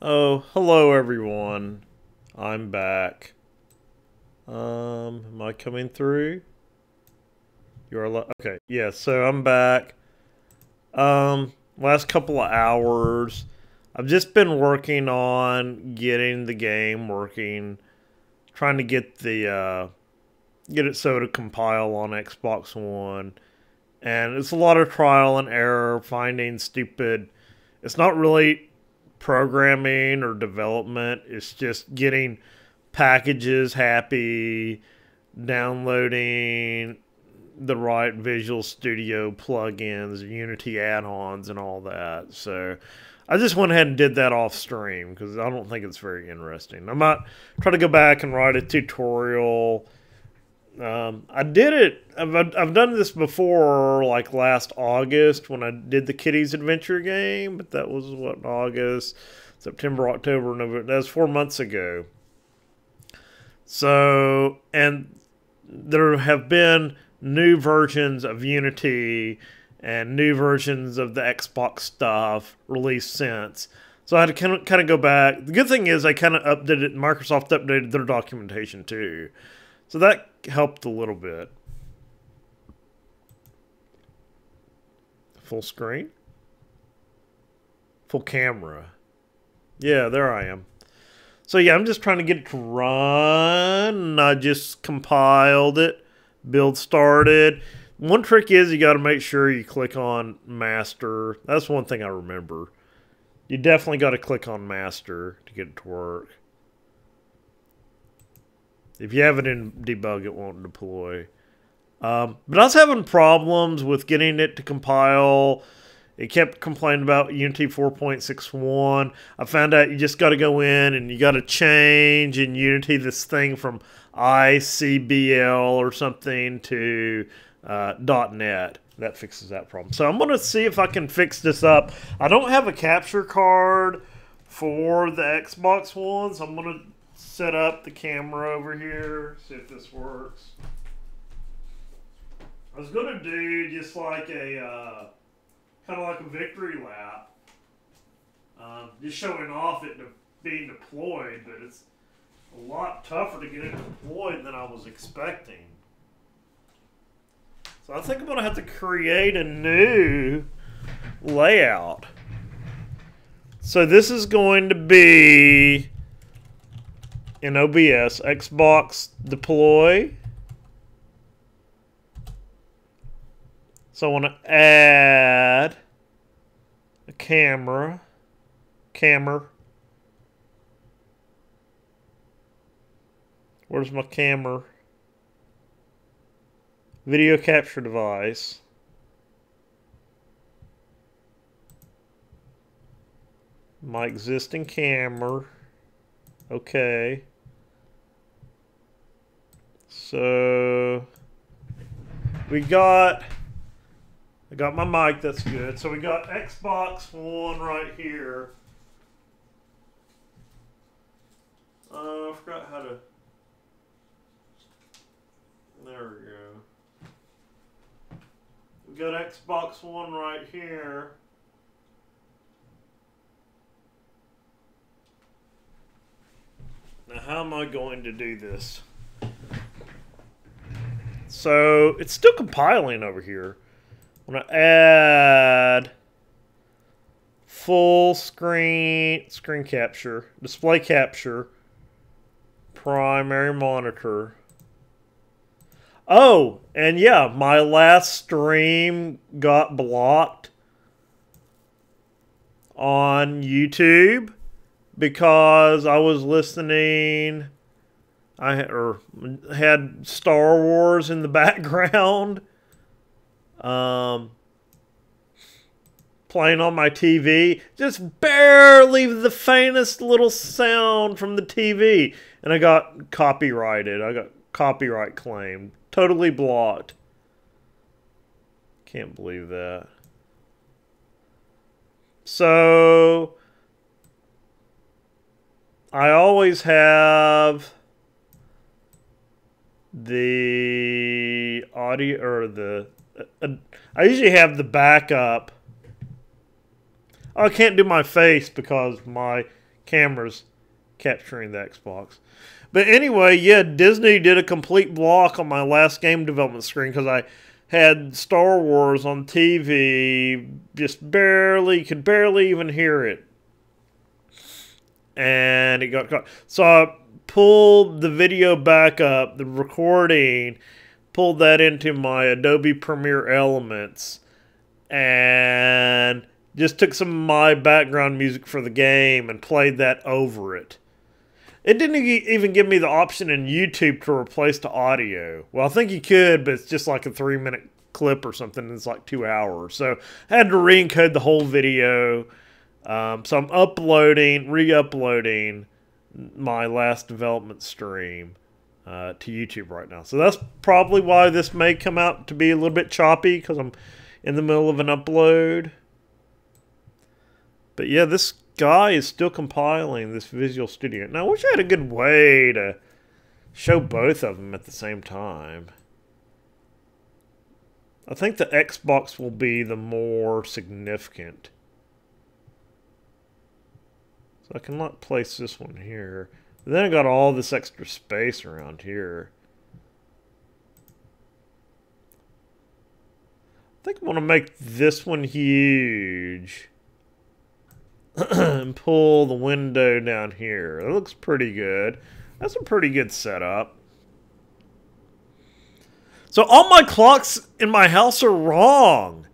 Oh, hello everyone. I'm back. Am I coming through? Okay, yeah, so I'm back. Last couple of hours, I've just been working on getting the game working, trying to get it so to compile on Xbox One. And it's a lot of trial and error, finding stupid. It's not really programming or development, it's just getting packages happy, downloading the right Visual Studio plugins, Unity add-ons, and all that. So I just went ahead and did that off stream because I don't think it's very interesting. I might try to go back and write a tutorial. I did it. I've done this before, like last August when I did the Kitty's Adventure game, but that was what, August, September, October, November. That was 4 months ago. So, and there have been new versions of Unity and new versions of the Xbox stuff released since. So I had to kind of go back. The good thing is I kind of updated, Microsoft updated their documentation too. So that helped a little bit. Full screen? Full camera. Yeah, there I am. So yeah, I'm just trying to get it to run. I just compiled it. Build started. One trick is you got to make sure you click on master. That's one thing I remember. You definitely got to click on master to get it to work. If you have it in debug, it won't deploy. But I was having problems with getting it to compile. It kept complaining about Unity 4.61. I found out you just got to go in and you got to change in Unity this thing from ICBL or something to .NET. That fixes that problem. So I'm going to see if I can fix this up. I don't have a capture card for the Xbox One, so I'm going to set up the camera over here, see if this works. I was going to do just like a kind of like a victory lap, just showing off it being deployed, but it's a lot tougher to get it deployed than I was expecting. So I think I'm going to have to create a new layout. So this is going to be in OBS, Xbox deploy. So I want to add a camera. Where's my camera? Video capture device. My existing camera. Okay. So I got my mic, that's good. So we got Xbox One right here. I forgot how to. There we go. We got Xbox One right here. Now, how am I going to do this? So it's still compiling over here. I'm going to add full screen capture, display capture, primary monitor. Oh, and yeah, my last stream got blocked on YouTube because I was listening. I had Star Wars in the background, playing on my TV. Just barely the faintest little sound from the TV, and I got copyrighted. I got copyright claimed. Totally blocked. Can't believe that. So I always have the audio, or I usually have the backup. Oh, I can't do my face because my cameras capturing the Xbox. But anyway, yeah, Disney did a complete block on my last game development screen because I had Star Wars on TV, just could barely even hear it. And it got caught. So I pulled the video back up, the recording, pulled that into my Adobe Premiere Elements, and just took some of my background music for the game and played that over it. It didn't even give me the option in YouTube to replace the audio. Well, I think you could, but it's just like a 3-minute clip or something. It's like 2 hours. So I had to re-encode the whole video. So I'm re-uploading my last development stream to YouTube right now. So that's probably why this may come out to be a little bit choppy, because I'm in the middle of an upload. But yeah, this guy is still compiling this Visual Studio. Now, I wish I had a good way to show both of them at the same time. I think the Xbox will be the more significant. So I can place this one here. But then I got all this extra space around here. I think I want to make this one huge. And pull the window down here. That looks pretty good. That's a pretty good setup. So all my clocks in my house are wrong.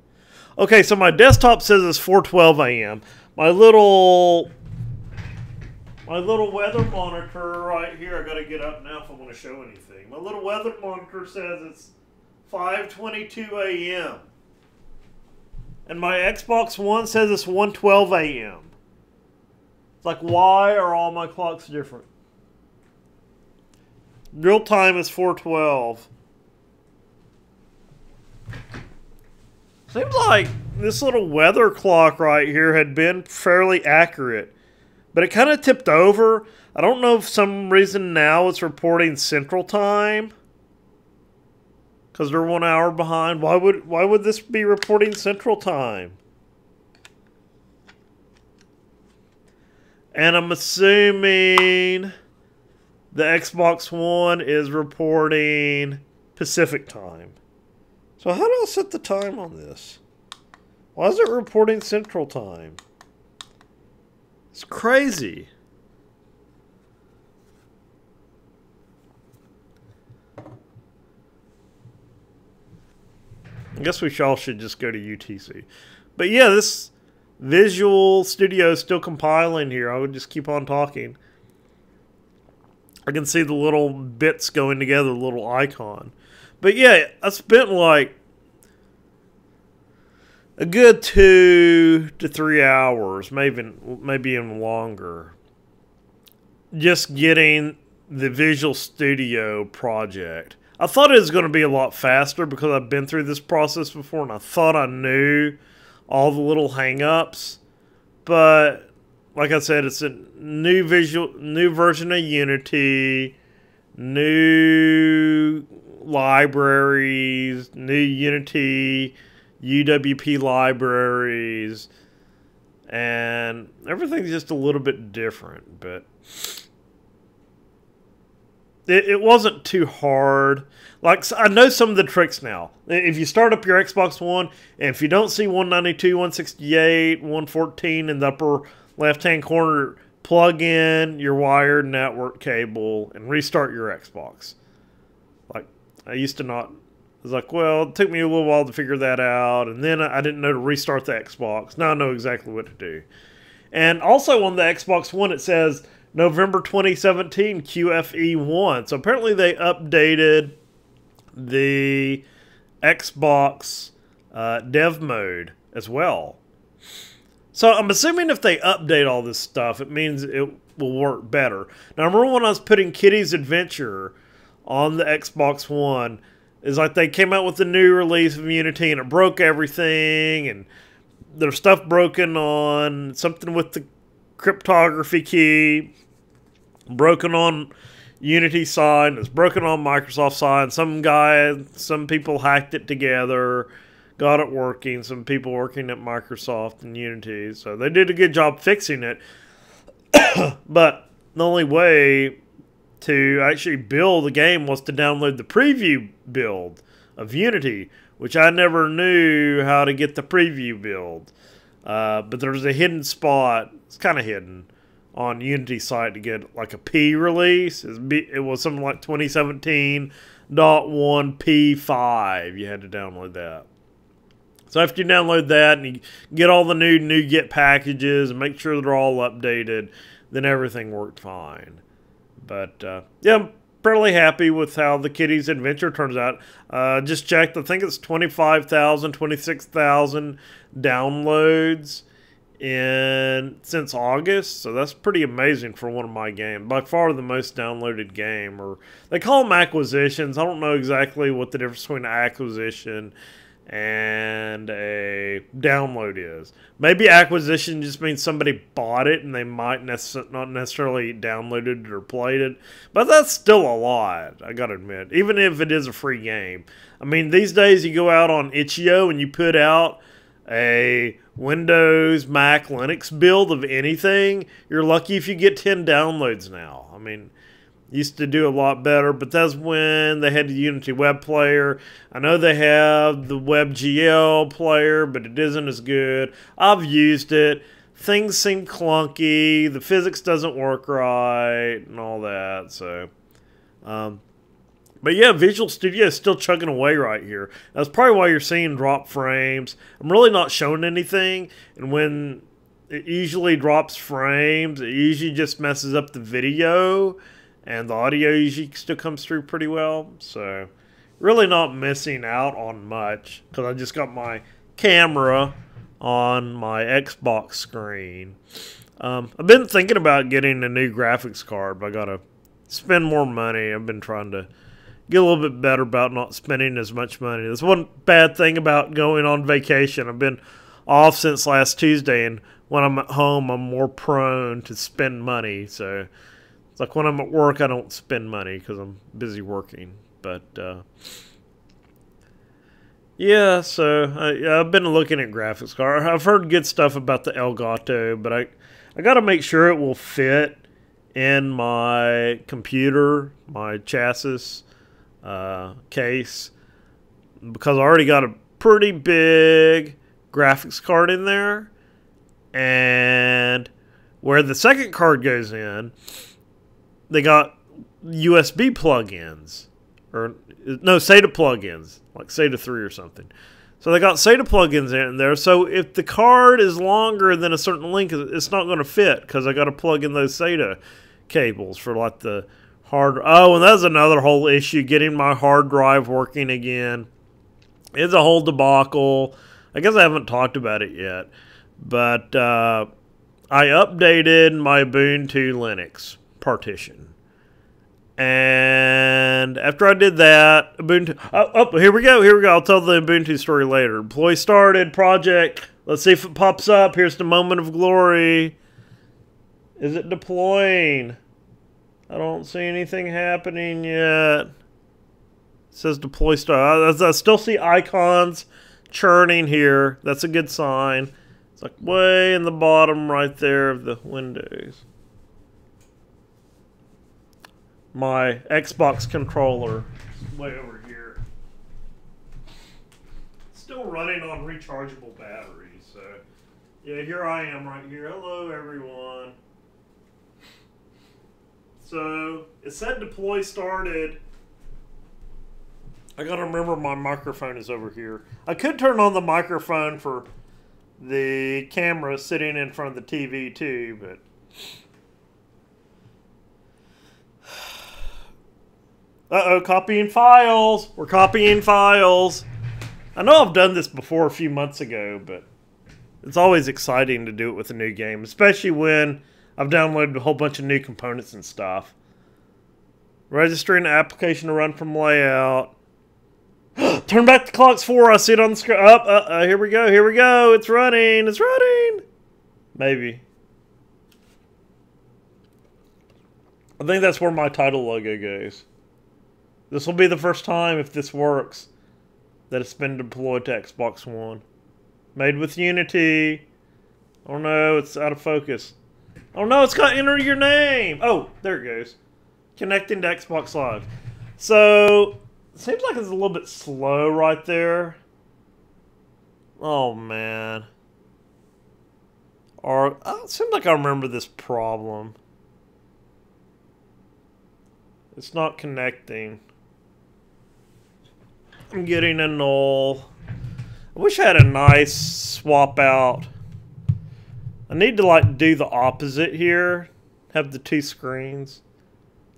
Okay, so my desktop says it's 4:12 a.m. My little weather monitor right here, I gotta get up now if I want to show anything. My little weather monitor says it's 5:22 a.m. And my Xbox One says it's 1:12 a.m. It's like, why are all my clocks different? Real time is 4:12. Seems like this little weather clock right here had been fairly accurate. But it kind of tipped over. I don't know if for some reason now it's reporting Central Time, because they're 1 hour behind. Why would this be reporting Central Time? And I'm assuming the Xbox One is reporting Pacific Time. So how do I set the time on this? Why is it reporting Central Time? It's crazy. I guess we all should just go to UTC. But yeah, this Visual Studio is still compiling here. I would just keep on talking. I can see the little bits going together, the little icon. But yeah, I spent like a good 2 to 3 hours, maybe even longer, just getting the Visual Studio project. I thought it was going to be a lot faster because I've been through this process before, and I thought I knew all the little hang-ups. But like I said, it's a new version of Unity, new libraries, new Unity UWP libraries, and everything's just a little bit different. But it wasn't too hard. Like, I know some of the tricks now. If you start up your Xbox One, and if you don't see 192, 168, 114 in the upper left-hand corner, plug in your wired network cable and restart your Xbox. Like, I used to not. I was like, well, it took me a little while to figure that out, and then I didn't know to restart the Xbox. Now I know exactly what to do. And also on the Xbox One, it says November 2017 QFE1. So apparently they updated the Xbox dev mode as well. So I'm assuming if they update all this stuff, it means it will work better. Now, I remember when I was putting Kitty's Adventure on the Xbox One, it's like they came out with a new release of Unity and it broke everything, and there's stuff broken on something with the cryptography key, broken on Unity side, and it's broken on Microsoft side. Some people hacked it together, got it working. Some people working at Microsoft and Unity, so they did a good job fixing it. But the only way to actually build the game was to download the preview build of Unity, which I never knew how to get the preview build. But there's a hidden spot, it's kind of hidden, on Unity site to get like a P release. It was something like 2017.1 P5. You had to download that. So after you download that and you get all the new NuGet packages and make sure they're all updated, then everything worked fine. But yeah, I'm fairly happy with how the Kitty's Adventure turns out. Just checked, I think it's 25,000, 26,000 downloads since August. So that's pretty amazing for one of my games. By far the most downloaded game. Or they call them acquisitions. I don't know exactly what the difference between an acquisition and a download is. Maybe acquisition just means somebody bought it and they might not necessarily downloaded it or played it, but that's still a lot, I gotta admit, even if it is a free game. I mean, these days you go out on itch.io and you put out a Windows, Mac, Linux build of anything, you're lucky if you get 10 downloads now. I mean, used to do a lot better, but that's when they had the Unity web player. I know they have the WebGL player, but it isn't as good. I've used it. Things seem clunky. The physics doesn't work right and all that. So, but yeah, Visual Studio is still chugging away right here. That's probably why you're seeing drop frames. I'm really not showing anything, and when it usually drops frames, it usually just messes up the video. And the audio usually still comes through pretty well. So, really not missing out on much. Because I just got my camera on my Xbox screen. I've been thinking about getting a new graphics card. But I got to spend more money. I've been trying to get a little bit better about not spending as much money. That's one bad thing about going on vacation. I've been off since last Tuesday. And when I'm at home, I'm more prone to spend money. So it's like when I'm at work, I don't spend money because I'm busy working. But, yeah, so I've been looking at graphics card. I've heard good stuff about the Elgato, but I got to make sure it will fit in my computer, my chassis case, because I already got a pretty big graphics card in there. And where the second card goes in, they got USB plug-ins, or no, SATA plug-ins, like SATA 3 or something. So they got SATA plug-ins in there. So if the card is longer than a certain length, it's not going to fit because I got to plug in those SATA cables for like the hard. Oh, and that's another whole issue, getting my hard drive working again. It's a whole debacle. I guess I haven't talked about it yet, but I updated my Ubuntu Linux partition, and after I did that, Ubuntu, here we go, I'll tell the Ubuntu story later. Employee started project, let's see if it pops up. Here's the moment of glory. Is it deploying? I don't see anything happening yet. It says deploy start. I still see icons churning here. That's a good sign. It's like way in the bottom right there of the windows. My Xbox controller is way over here. Still running on rechargeable batteries, so yeah, here I am right here. Hello everyone. So it said deploy started. I gotta remember my microphone is over here. I could turn on the microphone for the camera sitting in front of the TV too, but uh-oh, copying files. We're copying files. I know I've done this before a few months ago, but it's always exciting to do it with a new game, especially when I've downloaded a whole bunch of new components and stuff. Registering the application to run from layout. Turn back the clock's 4. I see it on the screen. Here we go. Here we go. It's running. It's running. Maybe. I think that's where my title logo goes. This will be the first time, if this works, that it's been deployed to Xbox One. Made with Unity. Oh no, it's out of focus. Oh no, it's got to enter your name. Oh, there it goes. Connecting to Xbox Live. So, it seems like it's a little bit slow right there. Oh man. Or, it seems like I remember this problem. It's not connecting. I'm getting a null. I wish I had a nice swap out. I need to like do the opposite here. Have the two screens.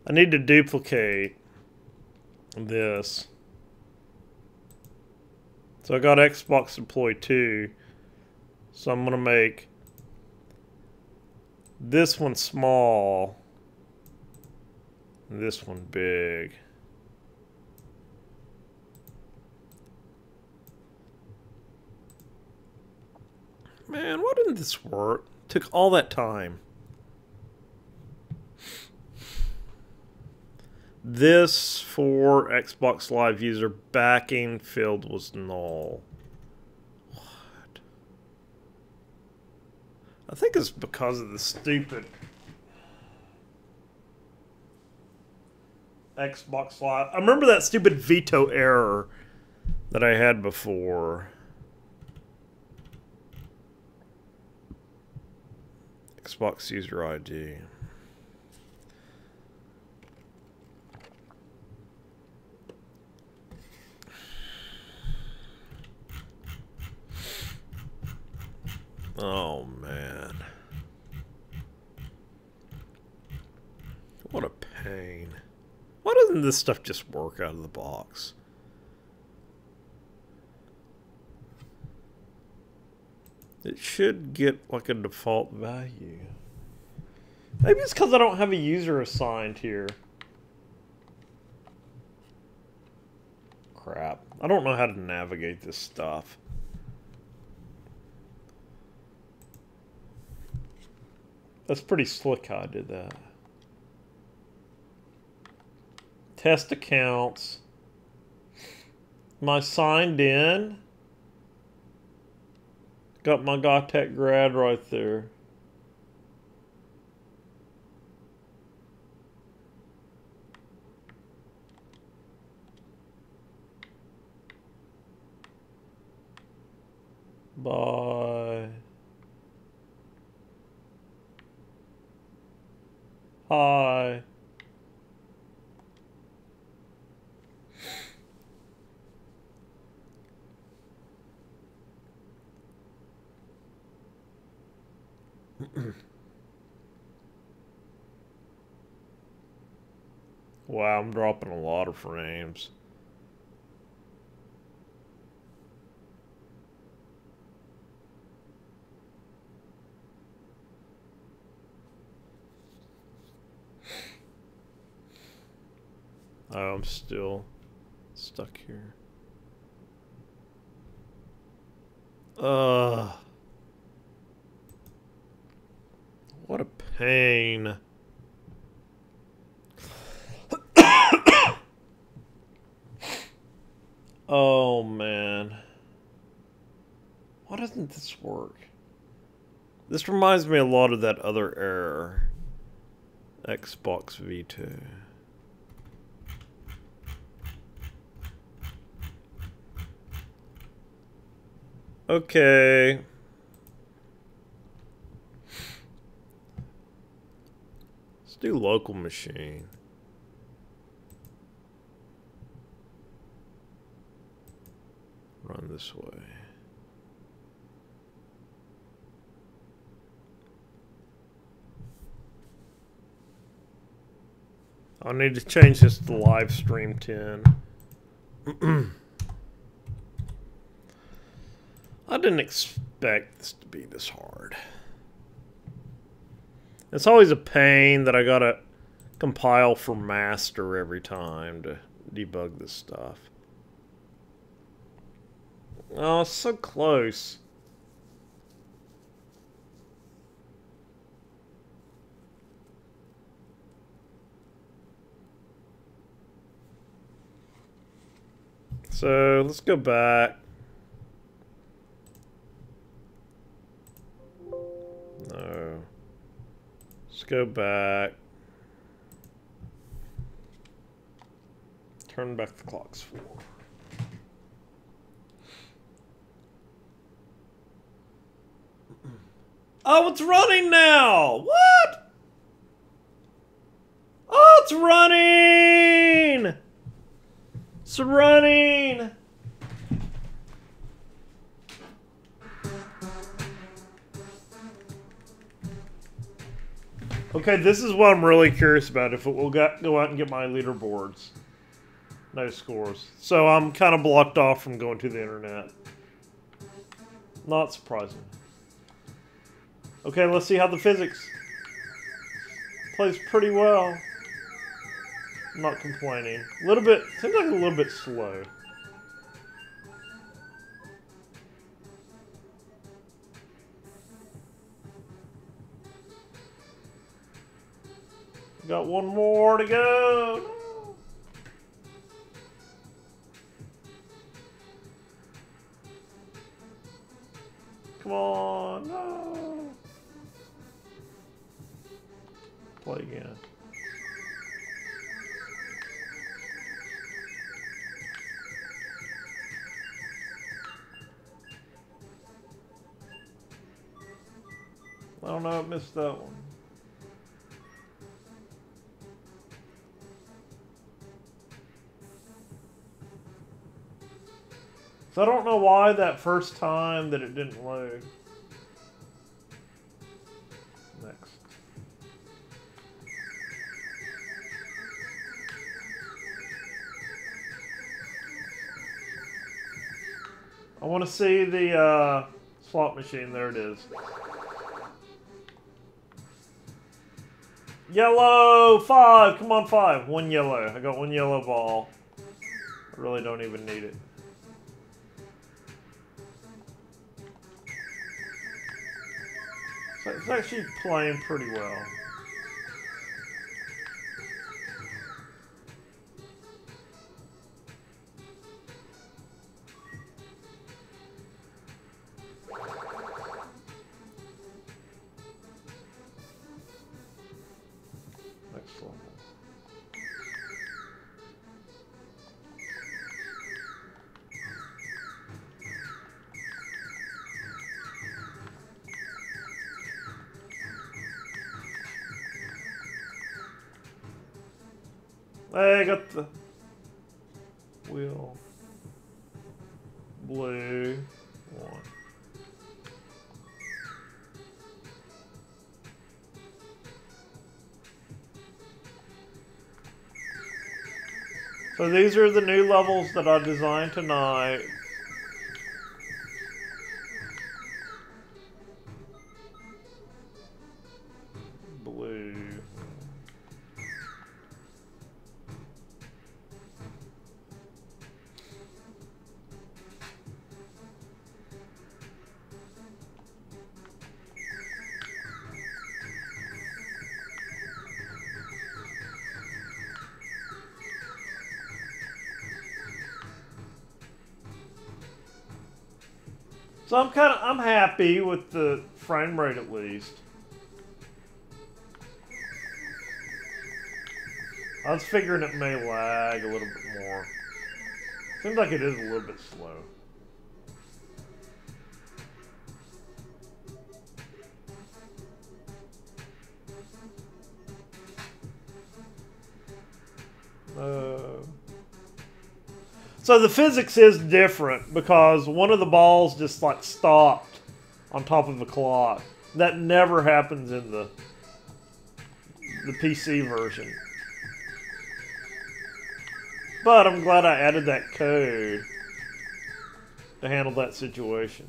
I need to duplicate this. So I got Xbox Deploy 2. So I'm going to make this one small. And this one big. Man, why didn't this work? Took all that time. This for Xbox Live user backing field was null. What? I think it's because of the stupid Xbox Live. I remember that stupid veto error that I had before. Xbox user ID. Oh man. What a pain. Why doesn't this stuff just work out of the box? It should get like a default value. Maybe it's because I don't have a user assigned here. Crap. I don't know how to navigate this stuff. That's pretty slick how I did that. Test accounts. Am I signed in? Got my GoTech grad right there. Bye. Hi. Wow, I'm dropping a lot of frames. Oh, I'm still stuck here. What a pain. Oh man. Why doesn't this work? This reminds me a lot of that other error. Xbox Veto. Okay. Let's do local machine. Run this way. I need to change this to live stream 10. I didn't expect this to be this hard. It's always a pain that I gotta compile for master every time to debug this stuff. Oh, it's so close. So let's go back. No. Let's go back. Turn back the clocks 4. Oh, it's running now! What? Oh, it's running! It's running! Okay, this is what I'm really curious about, if it will go out and get my leaderboards. No scores. So I'm kind of blocked off from going to the internet. Not surprising. Okay, let's see how the physics plays pretty well. I'm not complaining. A little bit, seems like a little bit slow. Got one more to go. Come on, no. Play again. I don't know, I missed that one. So I don't know why that first time that it didn't load. Next. I want to see the slot machine. There it is. Yellow! 5! Come on, 5. 1 yellow. I got 1 yellow ball. I really don't even need it. So it's actually playing pretty well. Next level. Hey, I got the wheel. Blue. 1. So these are the new levels that I designed tonight. Blue. So I'm happy with the frame rate at least. I was figuring it may lag a little bit more. Seems like it is a little bit slow. So the physics is different because one of the balls just like stopped on top of the clock. That never happens in the PC version. But I'm glad I added that code to handle that situation.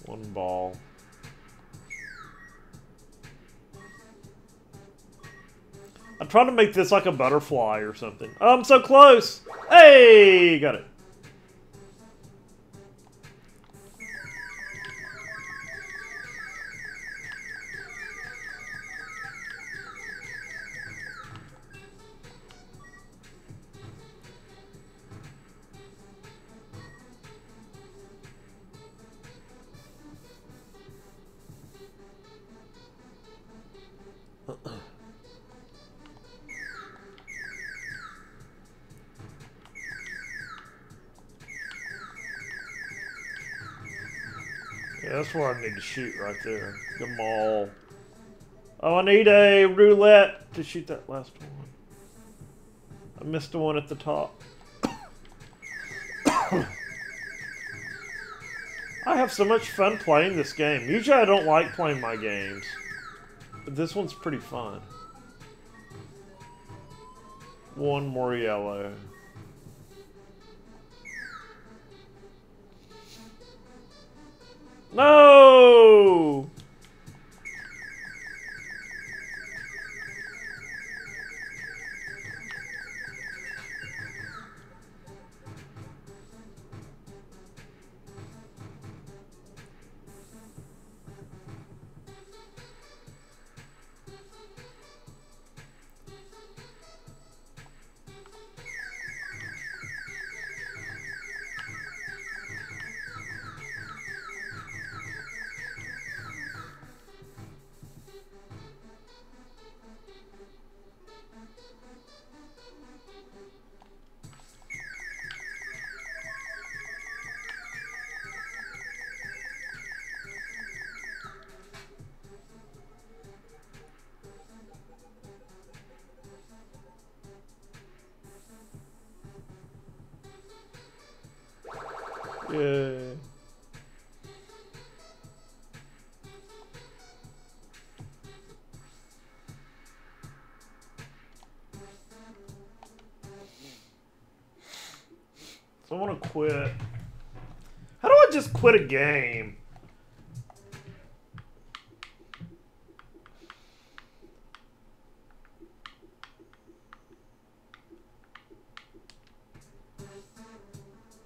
One ball. I'm trying to make this like a butterfly or something. Oh, I'm so close! Hey! Got it. That's where I need to shoot right there. Get them all. Oh, I need a roulette to shoot that last one. I missed the one at the top. I have so much fun playing this game. Usually I don't like playing my games. But this one's pretty fun. One more yellow. No! Yeah. So I want to quit. How do I just quit a game?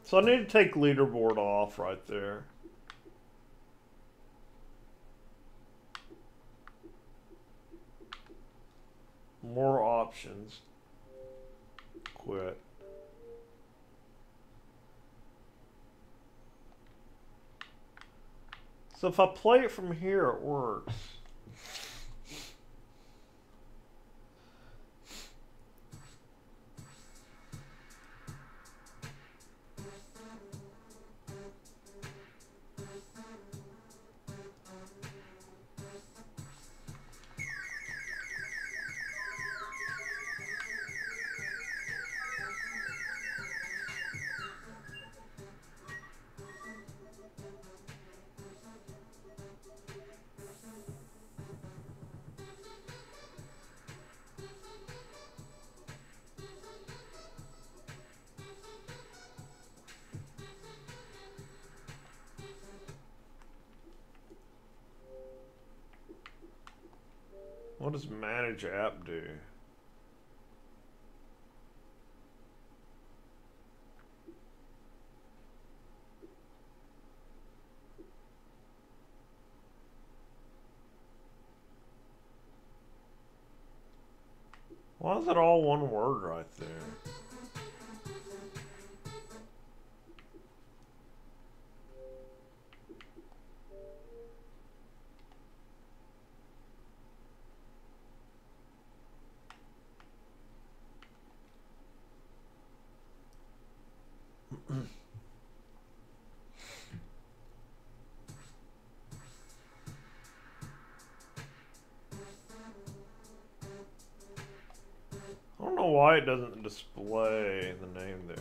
So I need to take leaderboard off right there. More options. Quit. So if I play it from here, it works. What does manage app do? Why is it all one word right there? I don't know why it doesn't display the name there.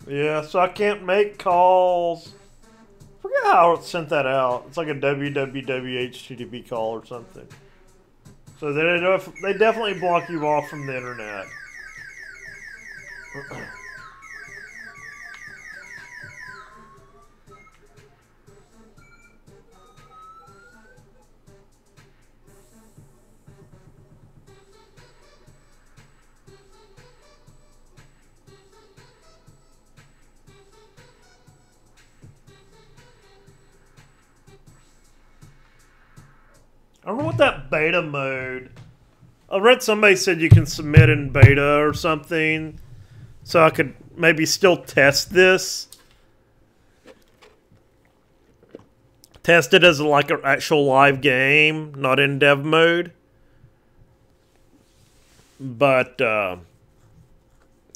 Yeah, so I can't make calls. Forget how it sent that out. It's like a www HTTP call or something. So they definitely block you off from the internet. I don't know what that beta mode. I read somebody said you can submit in beta or something. So I could maybe still test this. Test it as like an actual live game, not in dev mode. But, so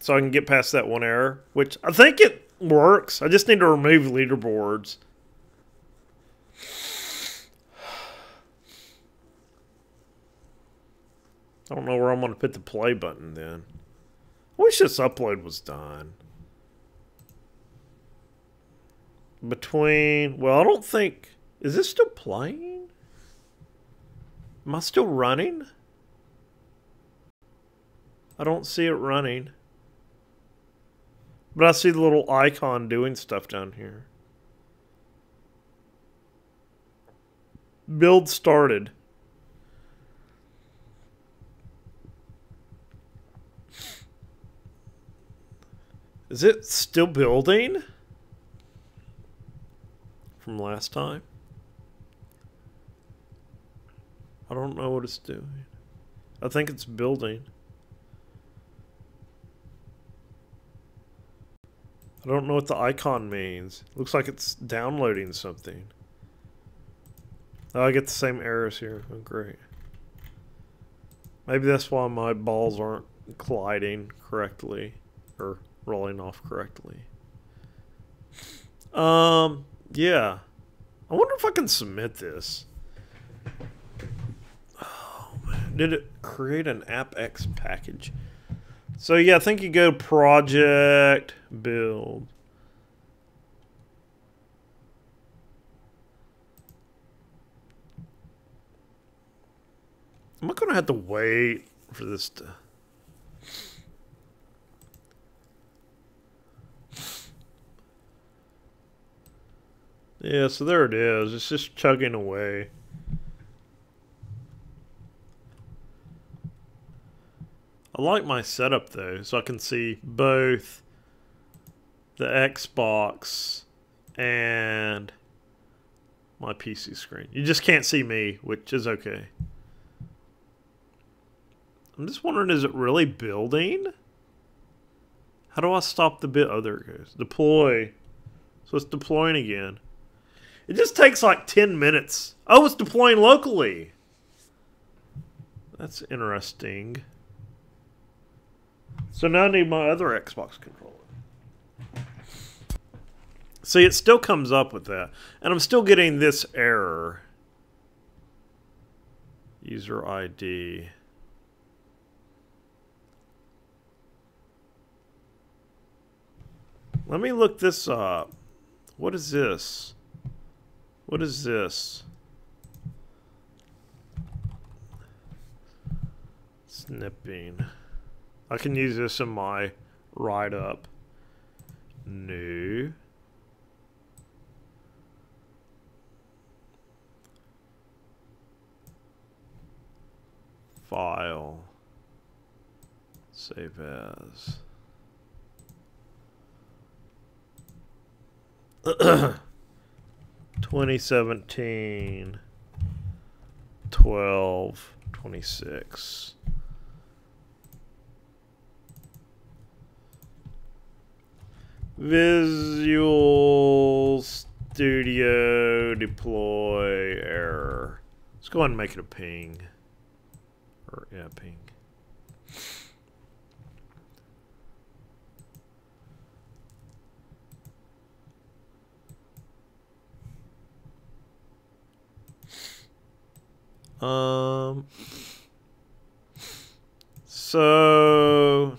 I can get past that one error, which I think it works. I just need to remove leaderboards. I don't know where I'm going to put the play button then. I wish this upload was done. Between, well, I don't think, is this still playing? Am I still running? I don't see it running. But I see the little icon doing stuff down here. Build started. Is it still building? From last time? I don't know what it's doing. I think it's building. I don't know what the icon means. Looks like it's downloading something. Oh, I get the same errors here. Oh, great. Maybe that's why my balls aren't colliding correctly. Or rolling off correctly. Yeah. I wonder if I can submit this. Oh, man. Did it create an AppX package? So, yeah, I think you go project, build. Am I going to have to wait for this to... Yeah, so there it is. It's just chugging away. I like my setup though, so I can see both the Xbox and my PC screen. You just can't see me, which is okay. I'm just wondering, is it really building? How do I stop the bit? Oh, there it goes. Deploy. So it's deploying again. It just takes like 10 minutes. Oh, it's deploying locally. That's interesting. So now I need my other Xbox controller. See, it still comes up with that. And I'm still getting this error. User ID. Let me look this up. What is this? What is this? Snipping. I can use this in my write-up. New. File. Save as. 2017 12/26. Visual Studio deploy error. Let's go ahead and make it a ping. Or yeah, ping. So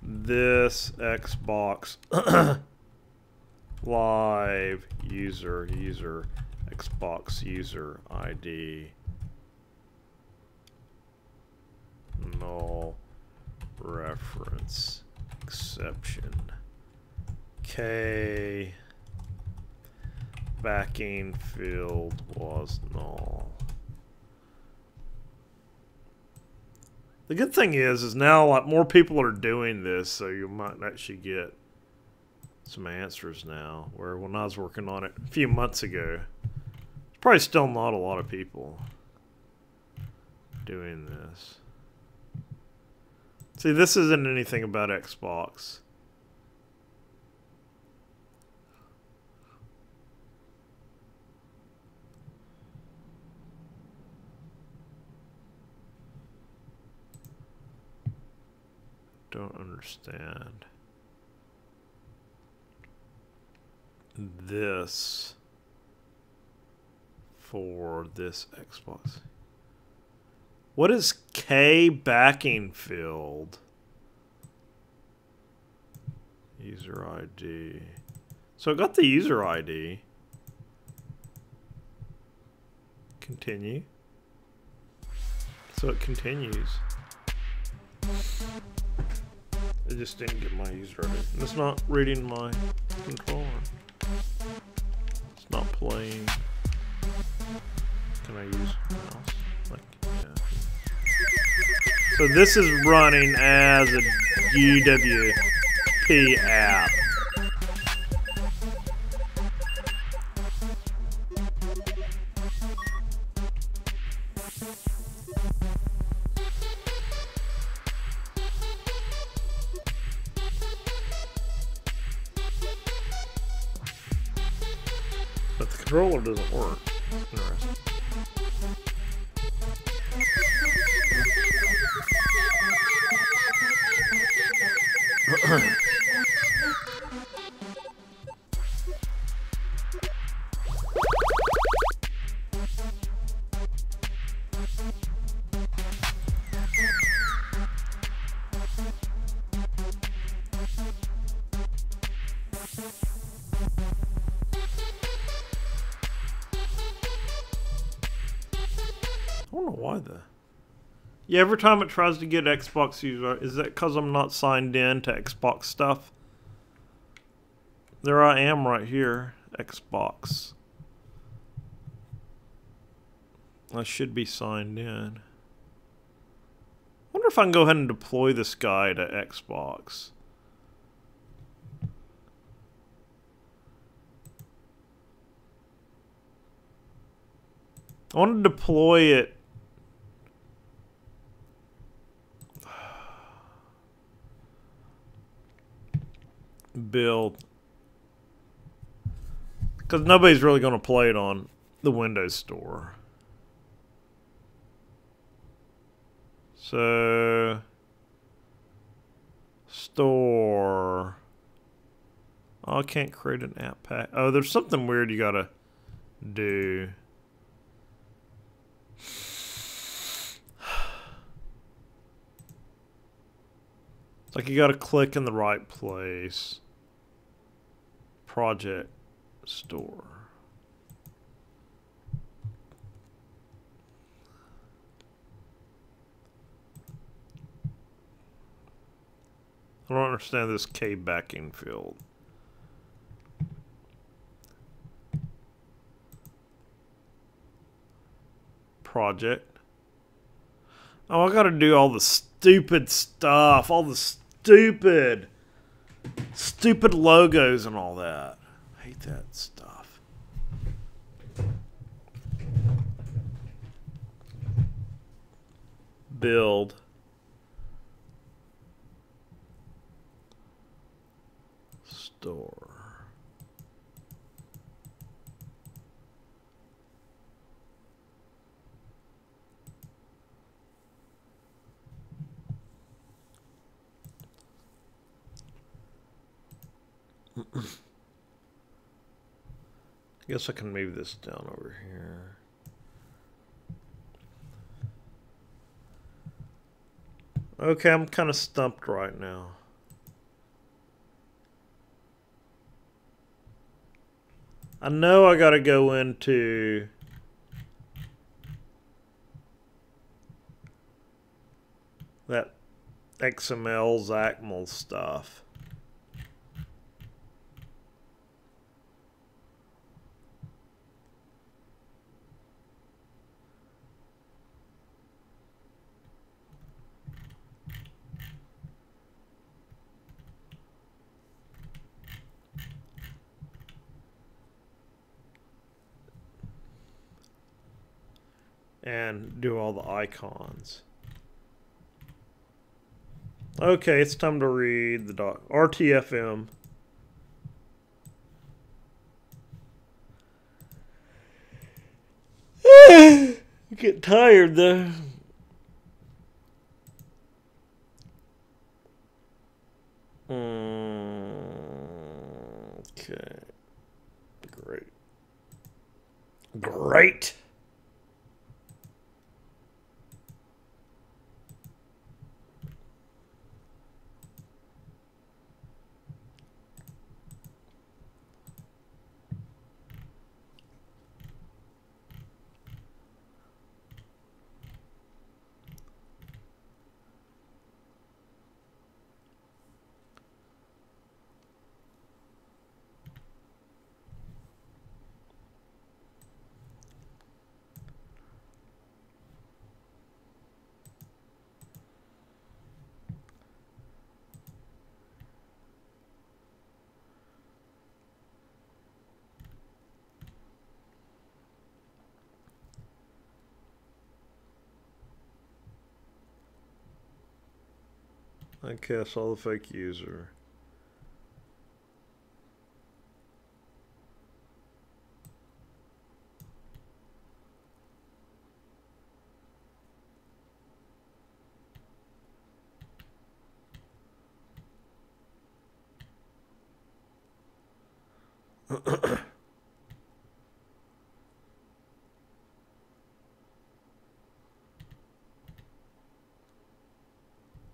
this Xbox Live user Xbox user ID null reference exception K backing field was null. The good thing is now like more people are doing this, so you might actually get some answers now. Where when I was working on it a few months ago, there's probably still not a lot of people doing this. See, this isn't anything about Xbox. Don't understand this for this Xbox. What is K backing field? User ID. So I got the user ID. Continue. So it continues. It just didn't get my user ID. It's not reading my controller. It's not playing. Can I use mouse? Like, yeah. So this is running as a UWP app. But the controller doesn't work. Interesting. I don't know why the... Yeah, every time it tries to get Xbox user, is that because I'm not signed in to Xbox stuff? There I am right here, Xbox. I should be signed in. I wonder if I can go ahead and deploy this guy to Xbox. I want to deploy it. Build. Because nobody's really going to play it on the Windows Store. So, store. Oh, I can't create an app pack. Oh, there's something weird you gotta do. It's like you gotta click in the right place. Project store. I don't understand this K backing field. Project. Oh, I gotta do all the stupid stuff. All the stupid logos and all that. I hate that stuff. Build. Store. I guess I can move this down over here. Okay, I'm kind of stumped right now. I know I gotta go into that XML XAML stuff. And do all the icons. Okay, it's time to read the doc. RTFM. I get tired though. Okay. Great. Great. Okay, I saw the fake user.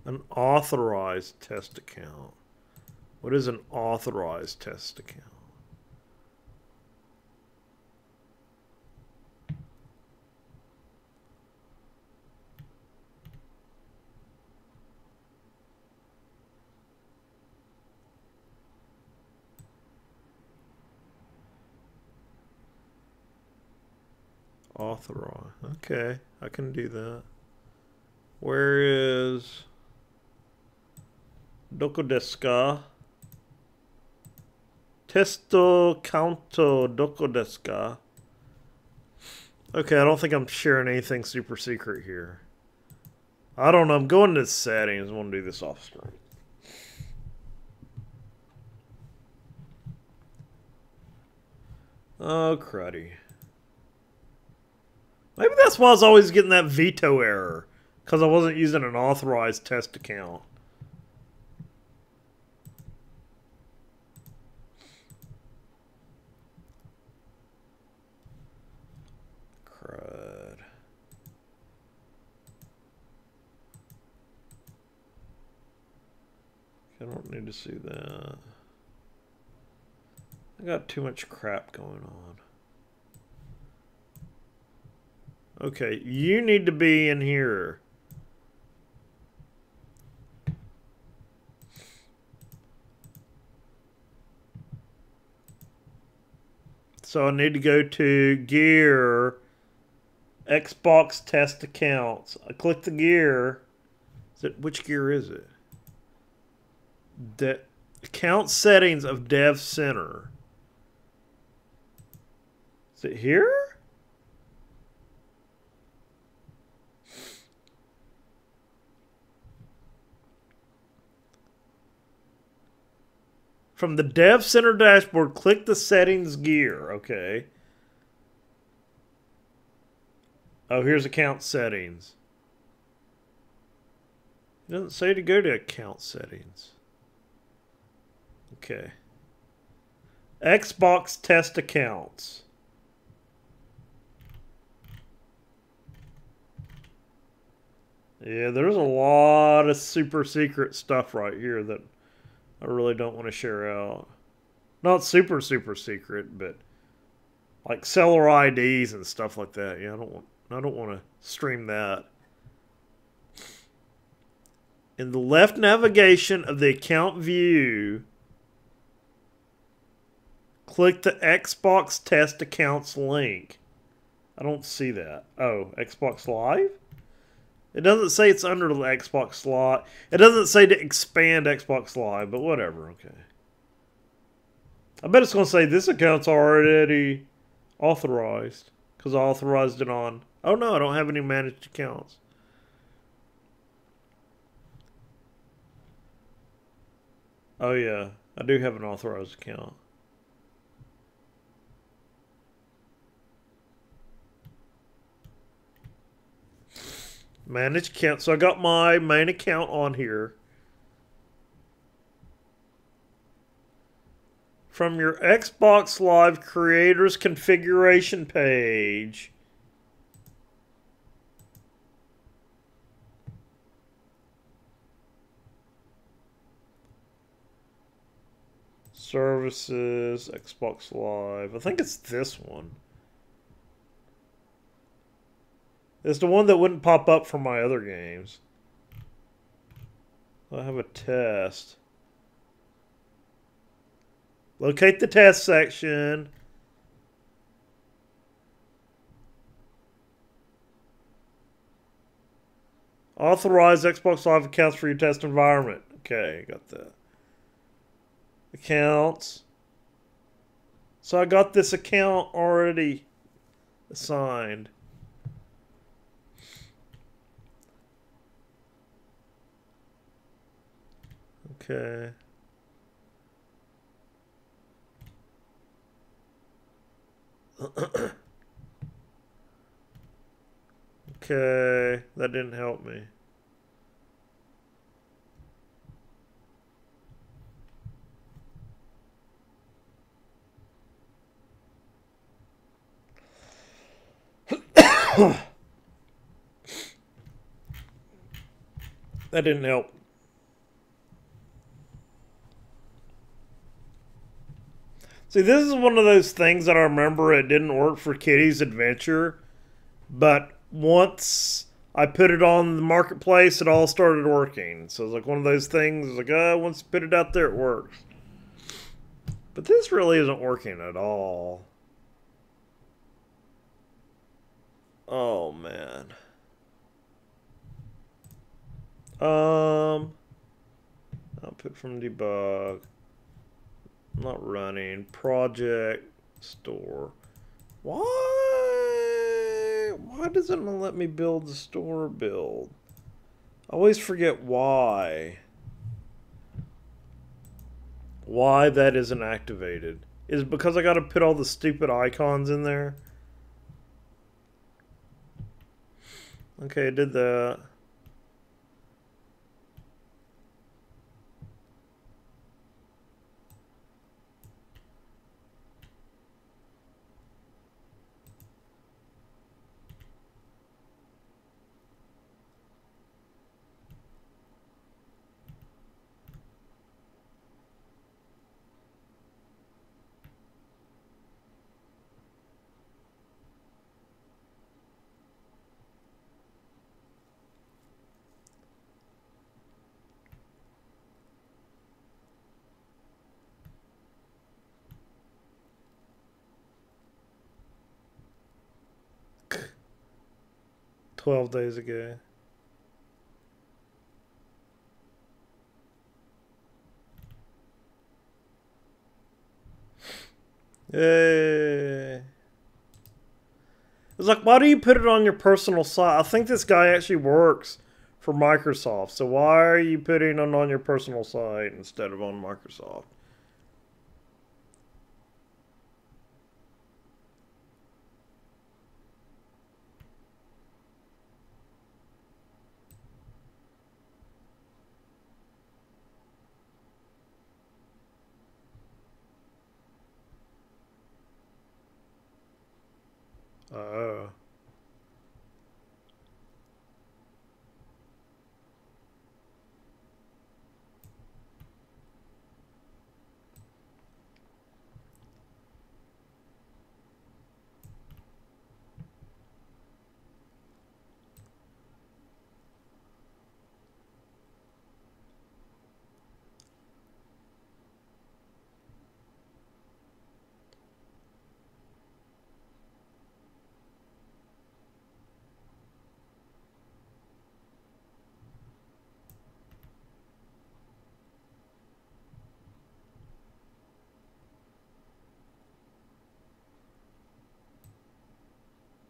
An authorized test account. What is an authorized test account? Authorize. Okay, I can do that. Where is Doko desu ka? Testo counto doko desu ka? Okay, I don't think I'm sharing anything super secret here. I don't know. I'm going to settings. I want to do this off screen. Oh, cruddy. Maybe that's why I was always getting that veto error. Because I wasn't using an authorized test account. Crud. I don't need to see that. I got too much crap going on. Okay, you need to be in here. So I need to go to Gear, Xbox Test Accounts. I click the gear. Which gear is it? Account settings of Dev Center. Is it here? From the Dev Center dashboard, click the settings gear. Okay. Oh, here's account settings. It doesn't say to go to account settings. Okay. Xbox test accounts. Yeah, there's a lot of super secret stuff right here that I really don't want to share out. Not super secret, but like seller IDs and stuff like that. Yeah, I don't want to stream that. In the left navigation of the account view, click the Xbox test accounts link. I don't see that. Oh, Xbox Live? It doesn't say it's under the Xbox slot. It doesn't say to expand Xbox Live, but whatever, okay. I bet it's going to say this account's already authorized, because I authorized it on... Oh no, I don't have any managed accounts. Oh yeah, I do have an authorized account. Manage account. So I got my main account on here. From your Xbox Live Creators Configuration page. Services, Xbox Live. I think it's this one. It's the one that wouldn't pop up for my other games. I have a test. Locate the test section. Authorize Xbox Live accounts for your test environment. Okay, got that. Accounts. So I got this account already assigned. Okay. Okay, that didn't help me. That didn't help. See, this is one of those things that I remember it didn't work for Kitty's Adventure, but once I put it on the marketplace, it all started working. So it's like one of those things, like, once you put it out there, it works. But this really isn't working at all. Oh, man. Output from debug. Not running. Project store. Why does it not let me build the store build? I always forget why. Why that isn't activated. Is it because I gotta put all the stupid icons in there? Okay, I did that. $12 days ago. Yay. It's like, why do you put it on your personal site? I think this guy actually works for Microsoft. So why are you putting it on your personal site instead of on Microsoft? Oh.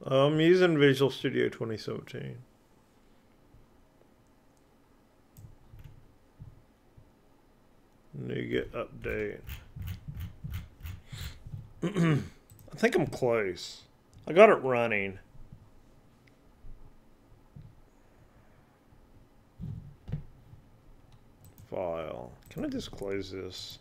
I'm using Visual Studio 2017. NuGet update. I think I'm close. I got it running. File. Can I just close this?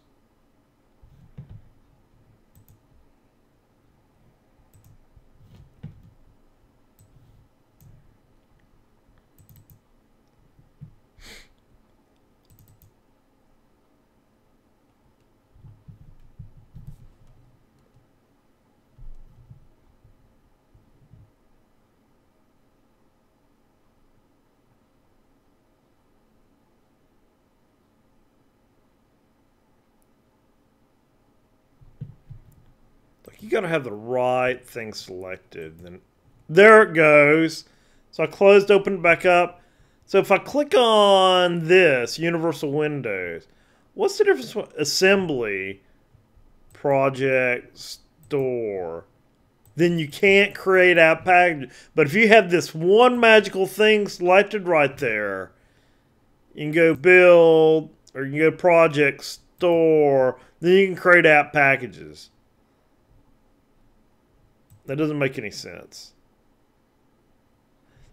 You gotta have the right thing selected. Then there it goes. So I closed, opened back up. So if I click on this, Universal Windows, what's the difference with assembly, project, store? Then you can't create app package. But if you have this one magical thing selected right there, you can go build, or you can go project, store, then you can create app packages. That doesn't make any sense.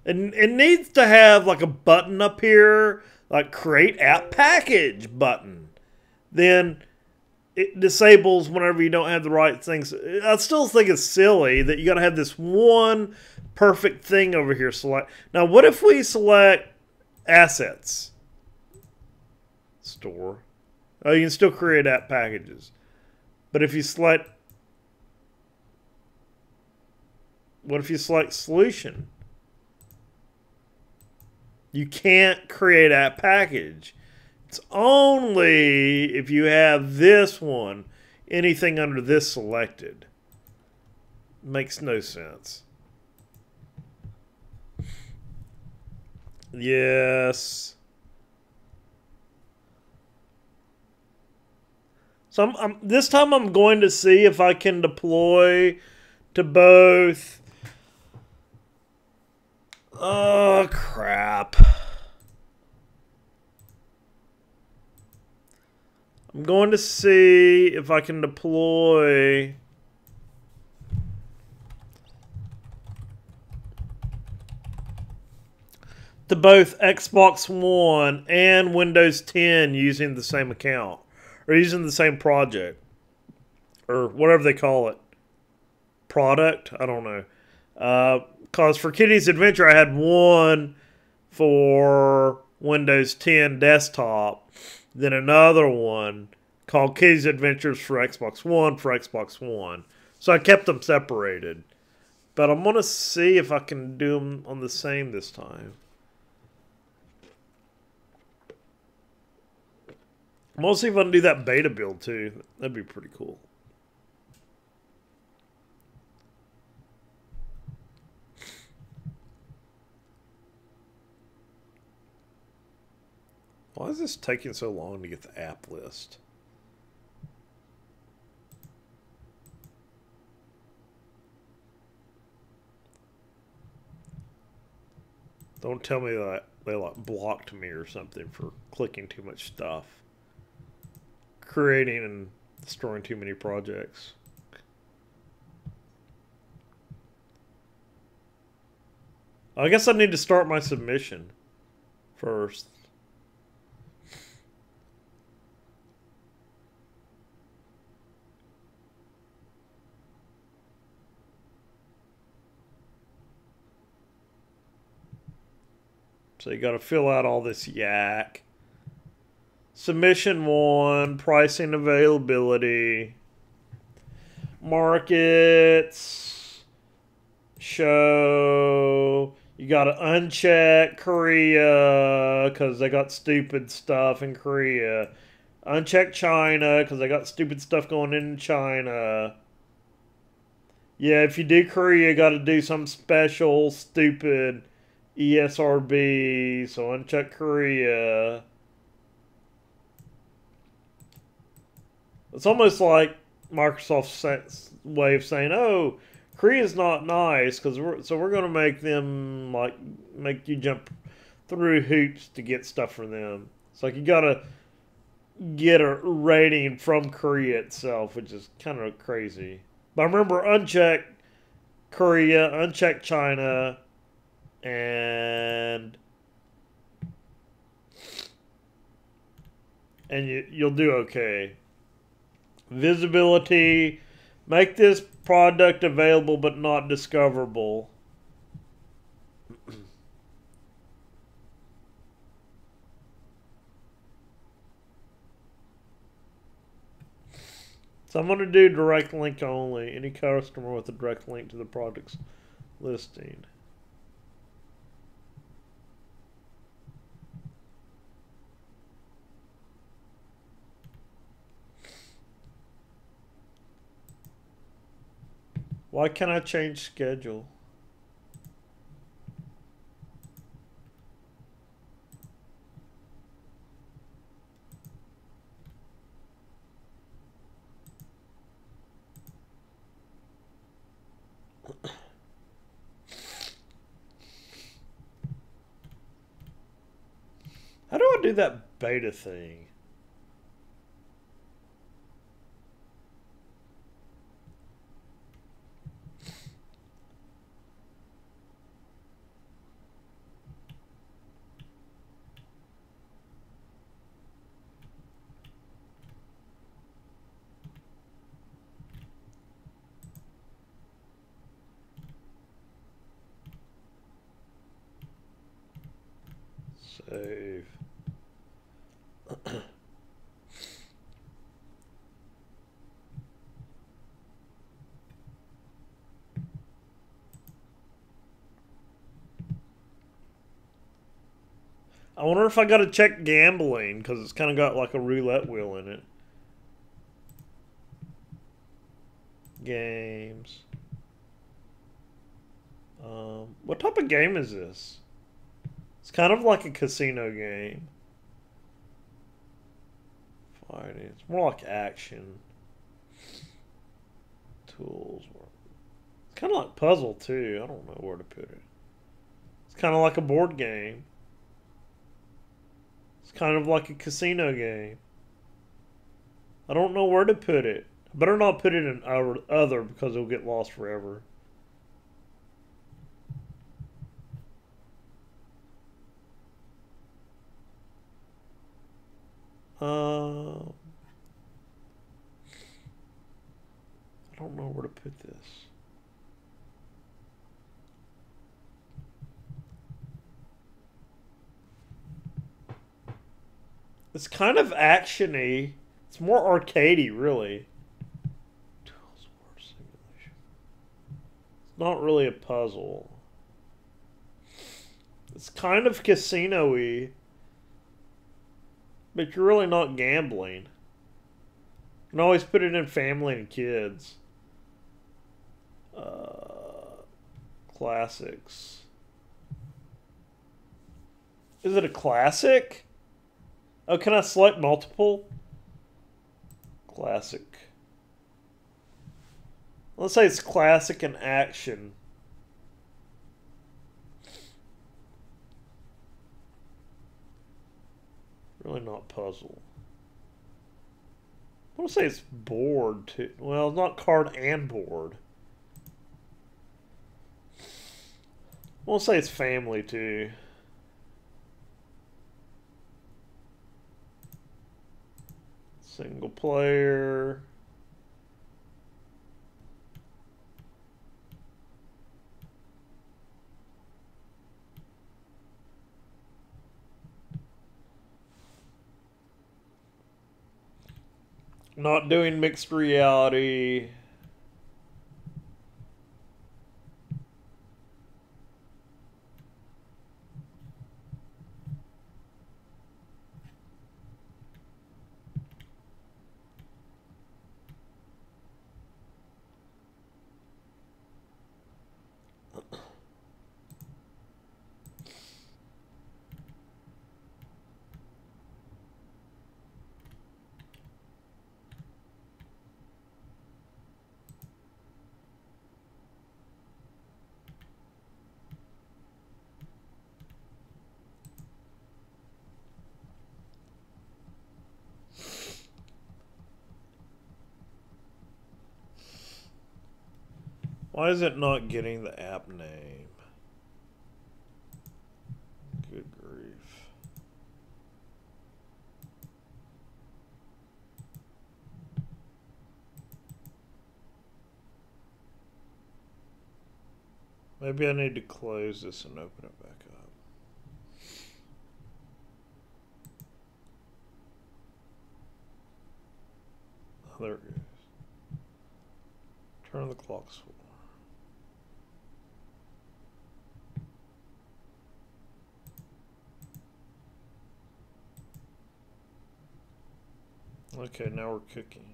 And it needs to have like a button up here, like create app package button. Then it disables whenever you don't have the right things. I still think it's silly that you got to have this one perfect thing over here select. Now, what if we select assets? Store. Oh, you can still create app packages. But if you select, what if you select solution? You can't create app package. It's only if you have this one, anything under this selected. Makes no sense. Yes. So this time I'm going to see if I can deploy to both. Oh, crap. I'm going to see if I can deploy to both Xbox One and Windows 10 using the same account. Or using the same project. Or whatever they call it. Product? I don't know. Because for Kitty's Adventure, I had one for Windows 10 desktop. Then another one called Kitty's Adventures for Xbox One. So I kept them separated. But I'm going to see if I can do them on the same this time. I'm going to see if I can do that beta build too. That'd be pretty cool. Why is this taking so long to get the app list? Don't tell me that they like blocked me or something for clicking too much stuff. Creating and destroying too many projects. I guess I need to start my submission first. So you got to fill out all this yak. Submission 1, pricing availability, markets, show. You got to uncheck Korea because they got stupid stuff in Korea. Uncheck China because they got stupid stuff going in China. Yeah, if you do Korea, you got to do some special stupid ESRB. So uncheck Korea. It's almost like Microsoft's way of saying, "Oh, Korea's not nice because we're going to make them make you jump through hoops to get stuff from them." It's like you gotta get a rating from Korea itself, which is kind of crazy. But I remember unchecked Korea, unchecked China, and you'll do okay. Visibility, make this product available but not discoverable. So I'm going to do direct link only. Any customer with a direct link to the product's listing. Why can't I change schedule? How do I do that beta thing? Save. I wonder if I got to check gambling because it's kind of got like a roulette wheel in it. Games. What type of game is this? It's kind of like a casino game. Fighting. It's more like action. Tools. It's kind of like puzzle too. I don't know where to put it. It's kind of like a board game. It's kind of like a casino game. I don't know where to put it. I better not put it in other because it'll get lost forever. I don't know where to put this. It's kind of action-y. It's more arcadey, really. Tools War Simulation. It's not really a puzzle. It's kind of casino-y. But you're really not gambling. You can always put it in family and kids. Classics. Is it a classic? Oh, can I select multiple? Classic. Let's say it's classic and action. Really not puzzle. I want to say it's board too. Well, it's not card and board. I want to say it's family too. Single player. Not doing mixed reality. Why is it not getting the app name? Good grief. Maybe I need to close this and open it back up. Oh, there it goes. Turn the clocks forward. Okay, now we're cooking.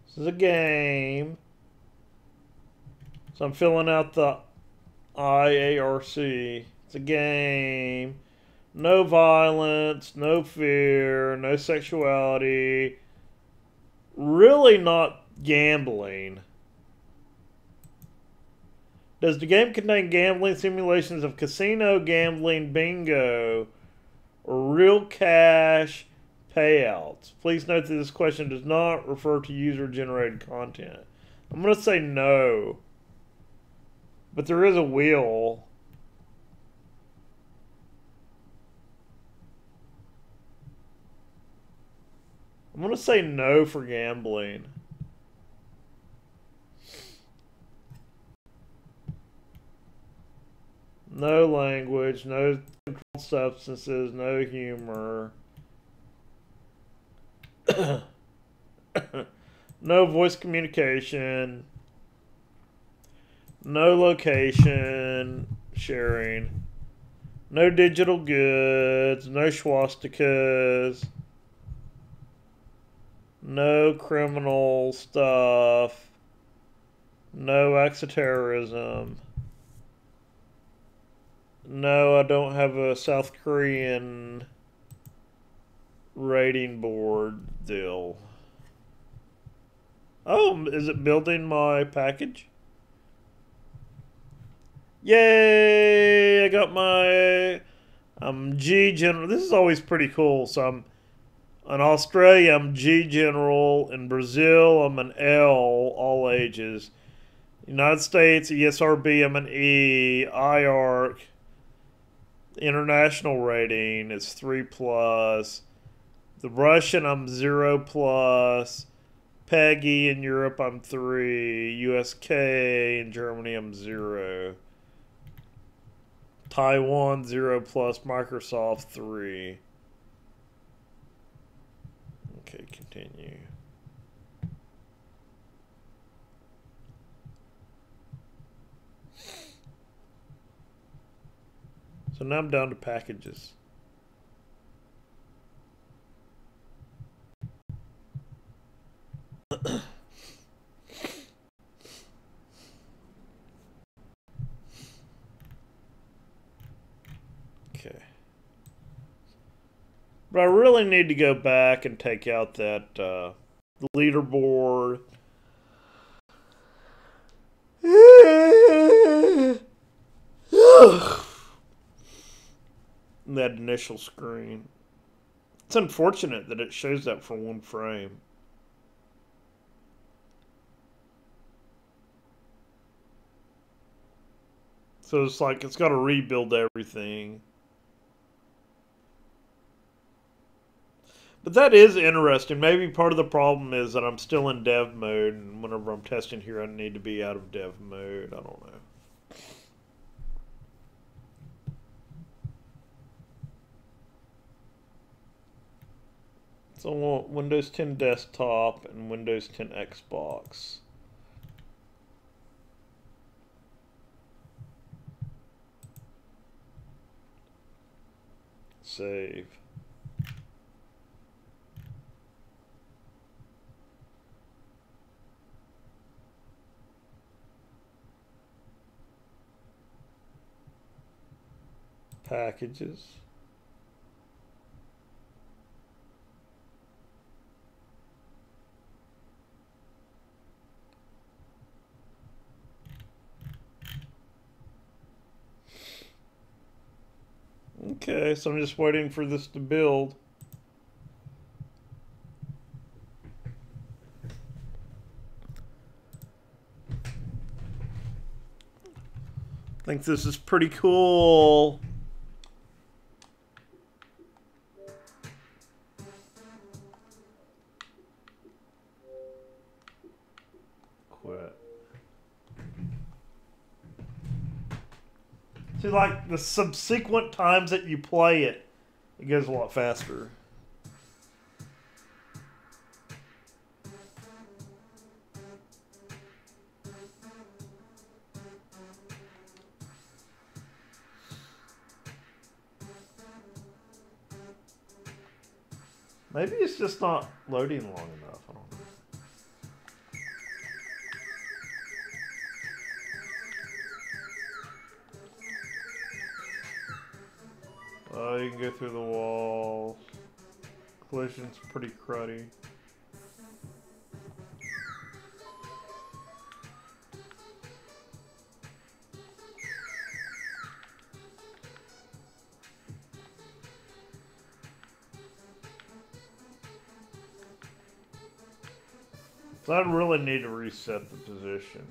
This is a game. So I'm filling out the IARC. It's a game. No violence, no fear, no sexuality. Really not gambling. Does the game contain gambling simulations of casino, gambling, bingo, or real cash payouts? Please note that this question does not refer to user-generated content. I'm going to say no. But there is a wheel. I'm going to say no for gambling. No language, no controlled substances, no humor. No voice communication. No location sharing. No digital goods. No swastikas. No criminal stuff. No acts of terrorism. No, I don't have a South Korean rating board deal. Oh, is it building my package? Yay! I got my G General. This is always pretty cool. So I'm in Australia, I'm G General. In Brazil, I'm an L, all ages. United States, ESRB, I'm an E. IARC, international rating is 3+. The Russian, I'm 0+. PEGI in Europe, I'm 3. USK in Germany, I'm 0. Taiwan 0+. Microsoft 3. Okay, continue. So now I'm down to packages. Okay. But I really need to go back and take out that leaderboard. That initial screen. It's unfortunate that it shows that for one frame. So it's like it's got to rebuild everything. But that is interesting. Maybe part of the problem is that I'm still in dev mode, and whenever I'm testing here, I need to be out of dev mode. I don't know. So I want Windows 10 Desktop and Windows 10 Xbox. Save. packages. Okay, so I'm just waiting for this to build. I think this is pretty cool. Quit. See, like the subsequent times that you play it, it goes a lot faster. Maybe it's just not loading long enough. I don't know. Oh, you can go through the walls. Collision's pretty cruddy. So I really need to reset the position.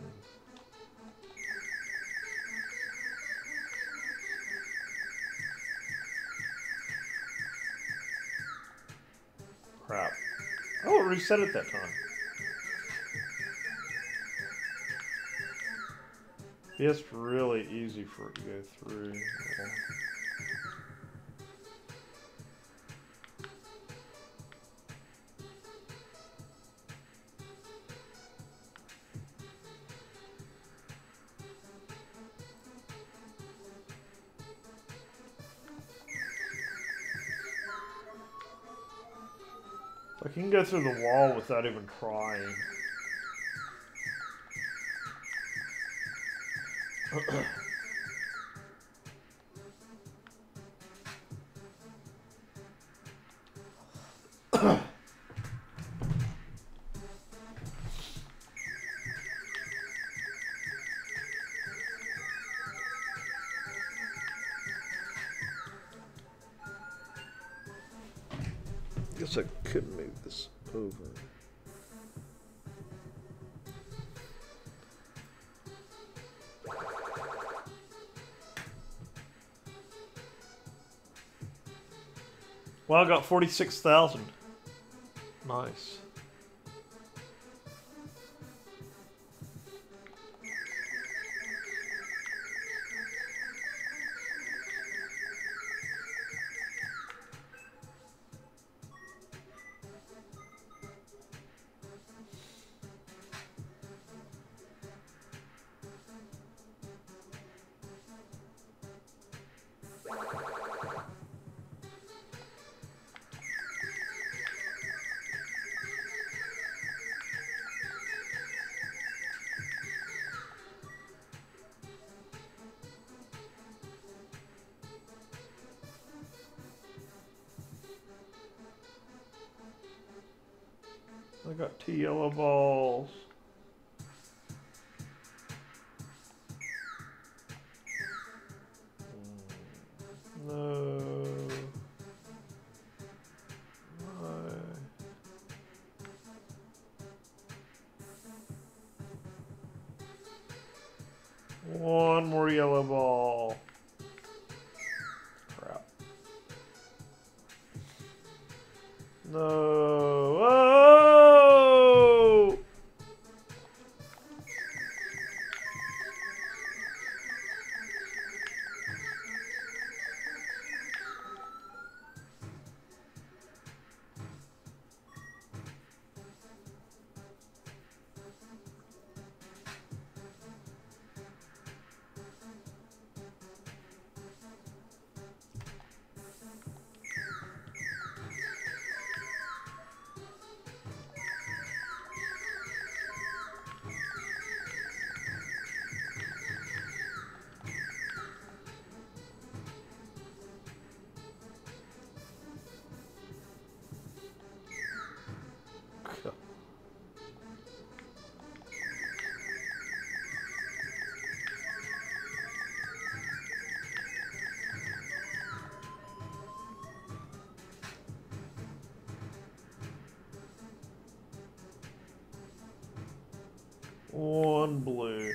Crap. Oh, it reset it that time. It's really easy for it to go through. I can go through the wall without even trying. Guess I could move this over. Well, I got 46,000. Nice. I got 2 yellow balls. No. One more yellow ball. Crap. No. Oh! One blue.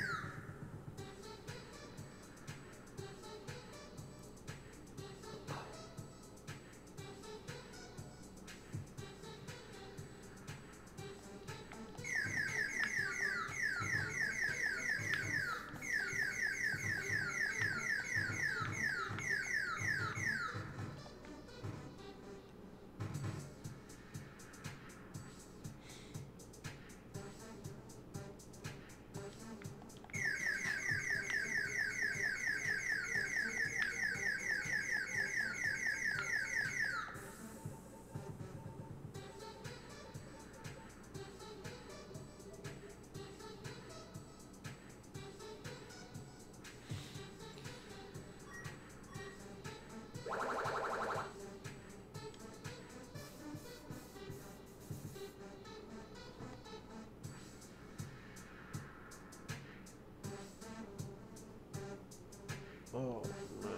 Oh, man.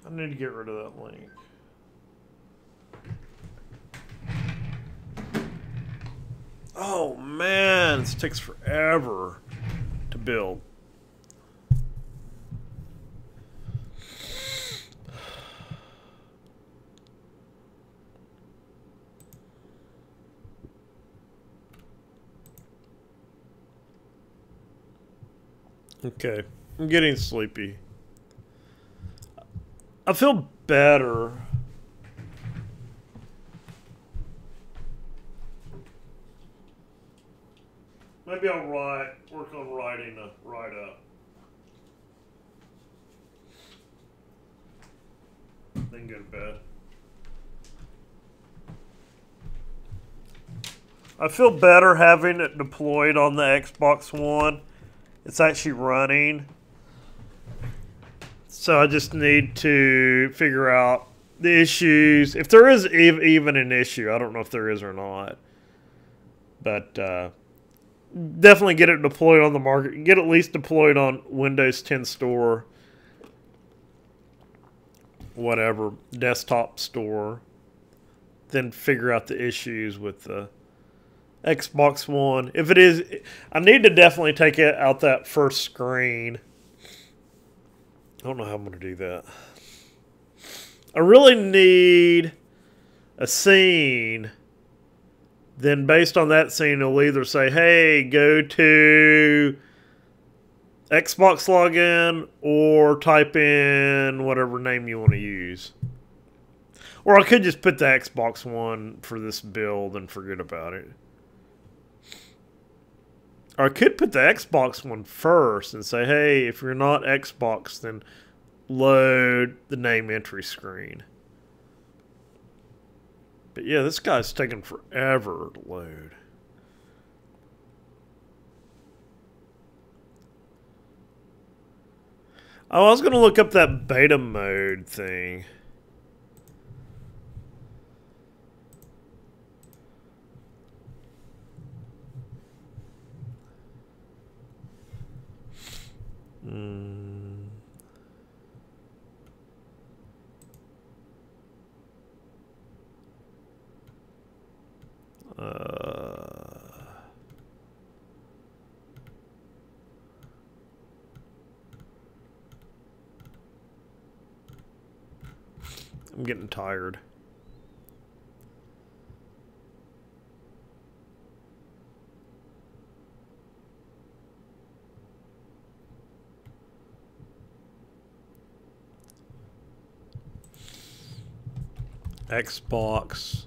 I need to get rid of that link. Oh man, this takes forever to build. Okay, I'm getting sleepy. I feel better. Maybe I'll work on writing a write-up. Then go to bed. I feel better having it deployed on the Xbox One. It's actually running. So I just need to figure out the issues. If there is even an issue, I don't know if there is or not. But definitely get it deployed on the market. Get at least deployed on Windows 10 Store. Whatever. Desktop Store. Then figure out the issues with the Xbox One. If it is, I need to definitely take it out that first screen. I don't know how I'm going to do that. I really need a scene. Then based on that scene, it'll either say, hey, go to Xbox login, or type in whatever name you want to use. Or I could just put the Xbox One for this build and forget about it. Or I could put the Xbox One first and say, hey, if you're not Xbox, then load the name entry screen. But yeah, this guy's taking forever to load. Oh, I was going to look up that beta mode thing. I'm getting tired. Xbox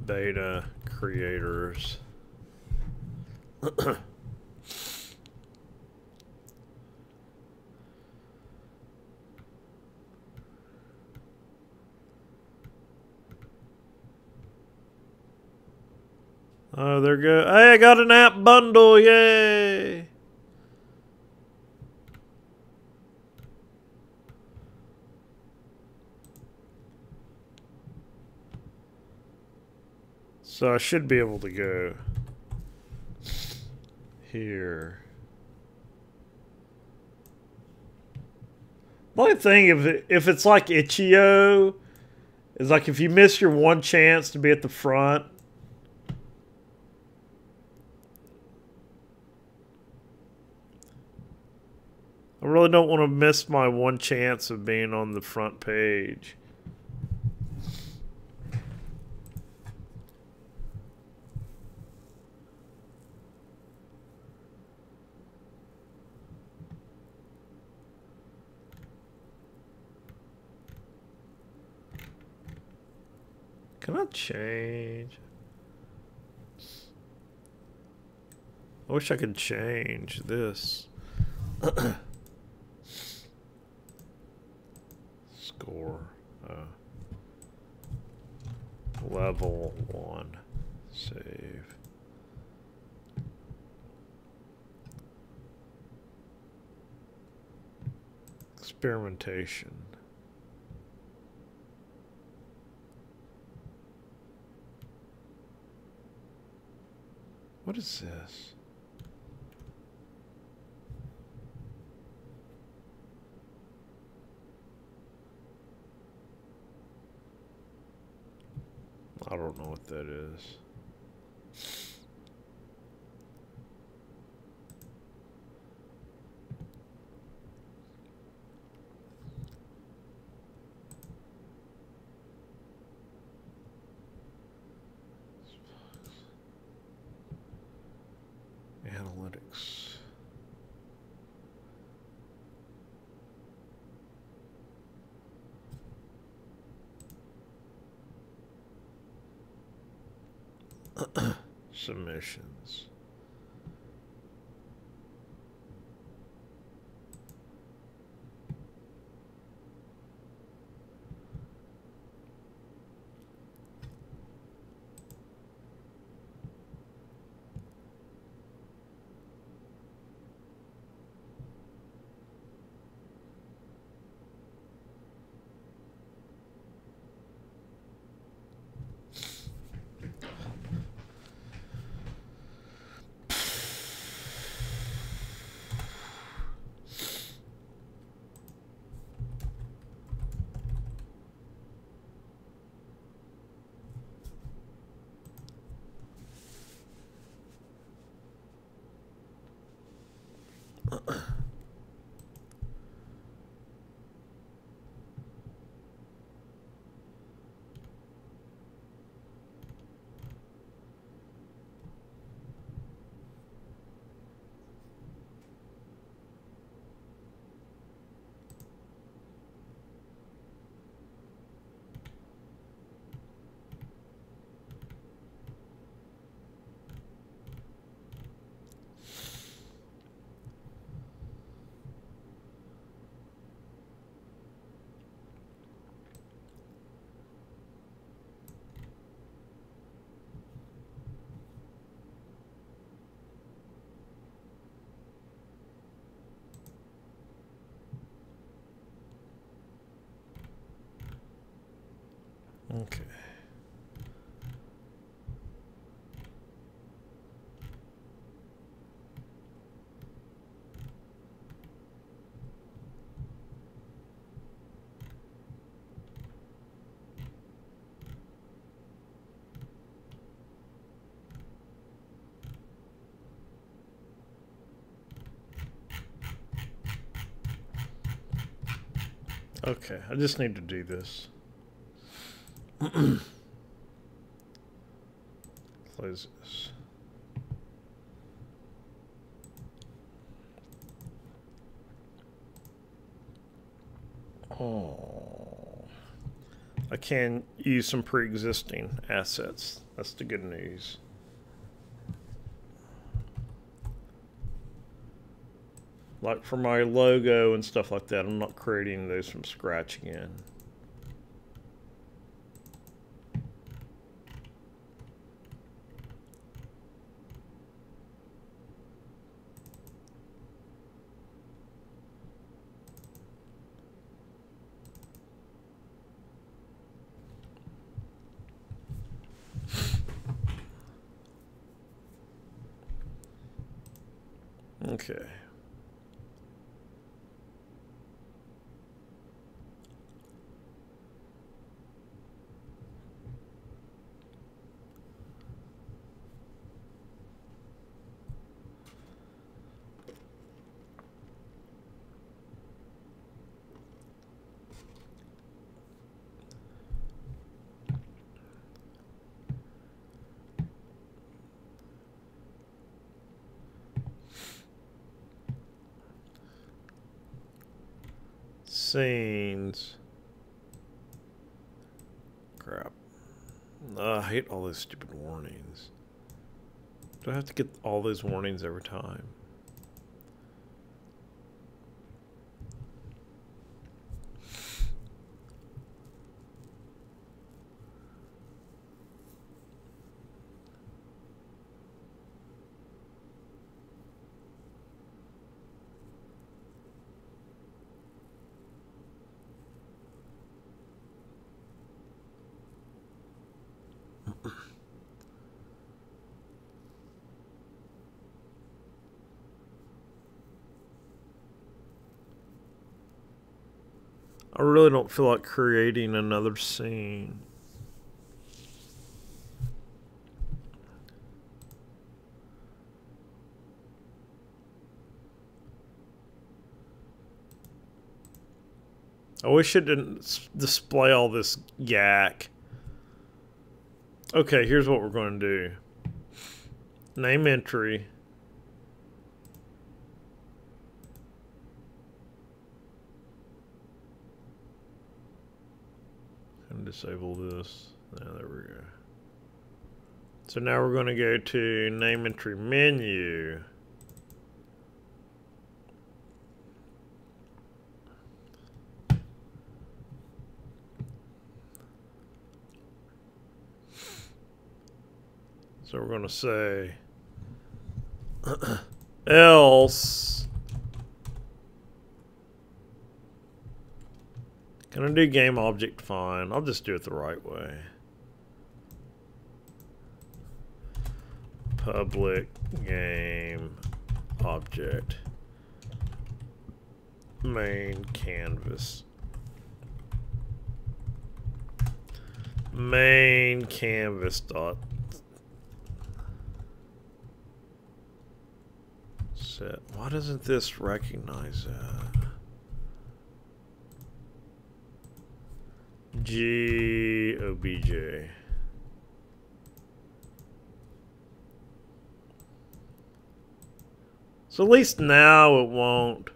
beta creators. Oh, there go. Hey, I got an app bundle. Yay. So I should be able to go here. The only thing, if it's like Itch.io, is like if you miss your one chance to be at the front. I really don't want to miss my one chance of being on the front page. Can I change? I wish I could change this. Score. Level 1. Save. Experimentation. What is this? I don't know what that is. Analytics. Submissions. Okay. Okay, I just need to do this. Close this. Oh, I can use some pre-existing assets. That's the good news. Like for my logo and stuff like that, I'm not creating those from scratch again. Okay. Scenes. Crap. I hate all those stupid warnings. Do I have to get all those warnings every time? I really don't feel like creating another scene. I wish it didn't display all this yak. Okay, here's what we're going to do. Name entry. And disable this. There we go. So now we're going to go to name entry menu. So we're going to say else. Can I do game object fine? I'll just do it the right way. Public game object main canvas. Main canvas dot set. Why doesn't this recognize that? GOBJ. So at least now it won't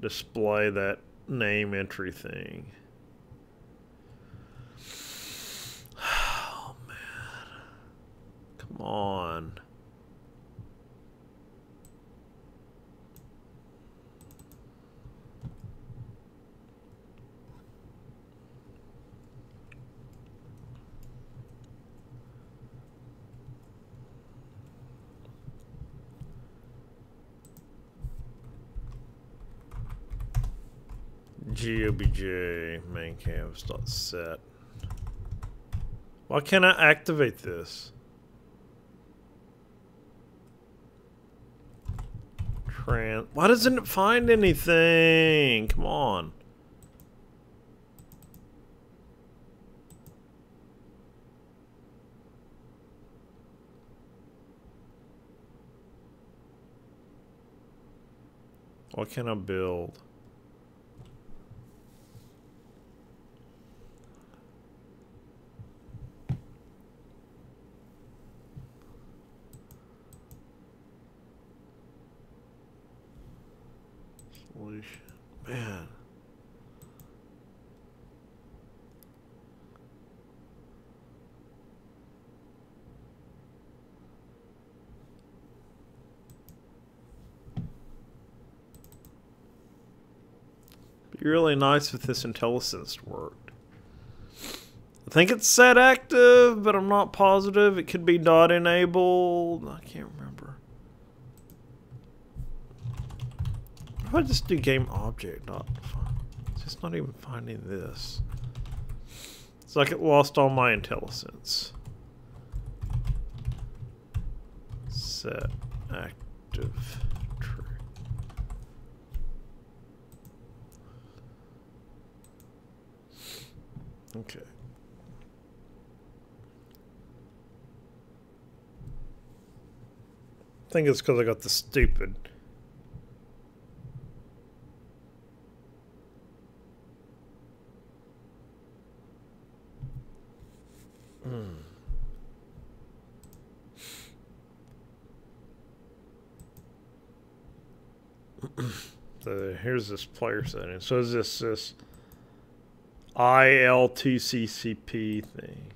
display that name entry thing. Oh man. Come on. GOBJ main canvas dot set. Why can't I activate this? Why doesn't it find anything? Come on. Why can't I build? Man. Be really nice if this IntelliSense worked. I think it's set active, but I'm not positive. It could be dot enabled. I can't remember. If I just do game object dot, it's just not even finding this. It's like it lost all my IntelliSense. set active true. Okay. I think it's because I got the stupid. So here's this player setting. So is this ILTCCP thing?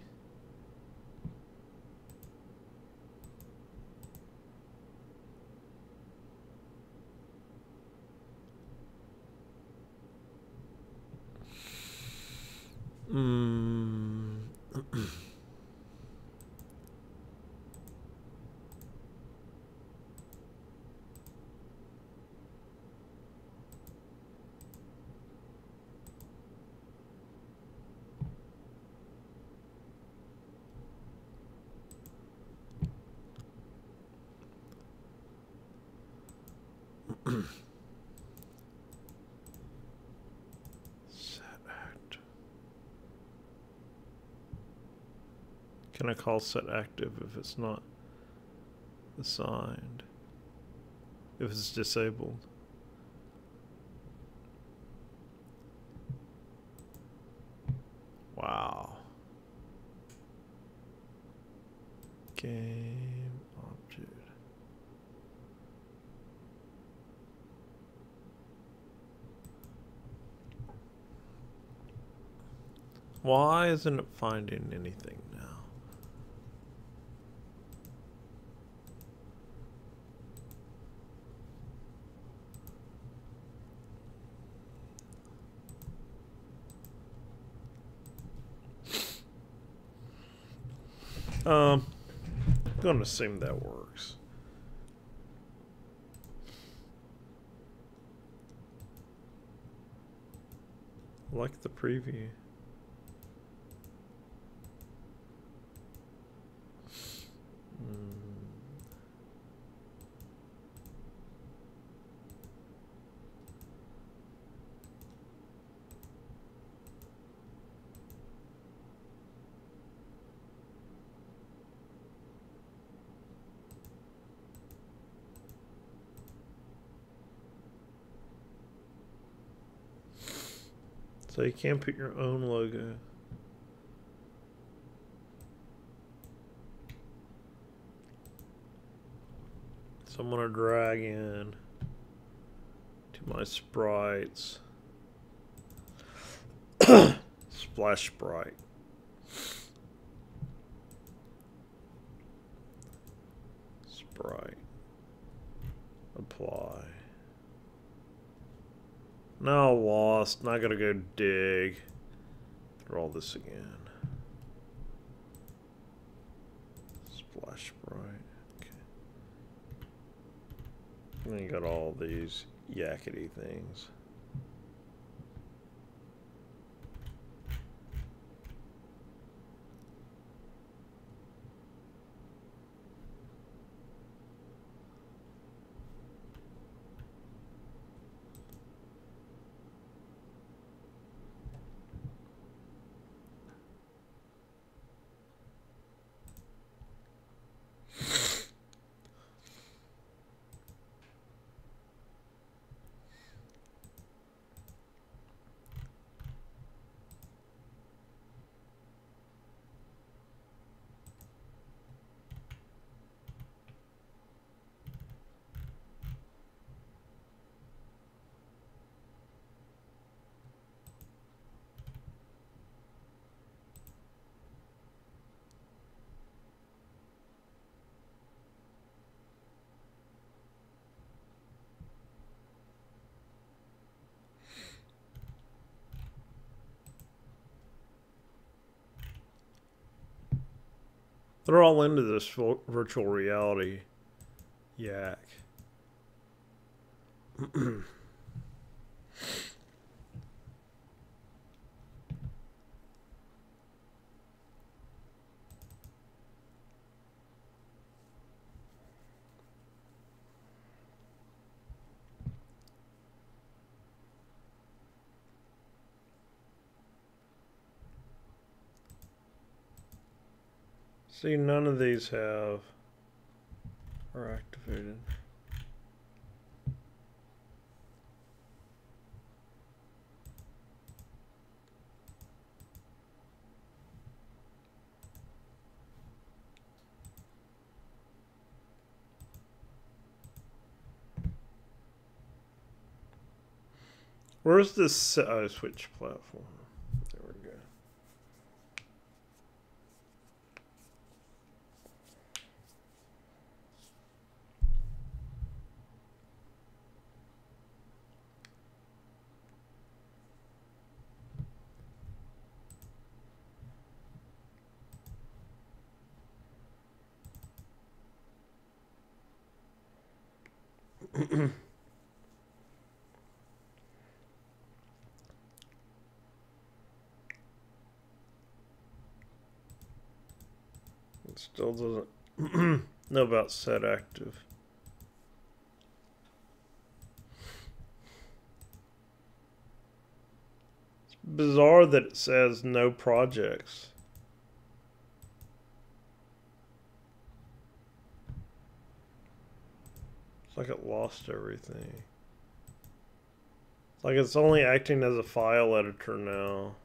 Set active. Can I call set active if it's not assigned? If it's disabled? Wow. Game object. Why isn't it finding anything now? I'm gonna assume that works. Like the preview. So you can't put your own logo. So I'm gonna drag in to my sprites. Splash sprite. Sprite. Apply. Now lost. Now I gotta go dig through all this again. Splash sprite. Okay. And then you got all these yakety things. They're all into this virtual reality yak. See, none of these are activated. Where's this switch platform? There we go. It still doesn't know about set active. It's bizarre that it says no projects. It's like it lost everything. It's like it's only acting as a file editor now.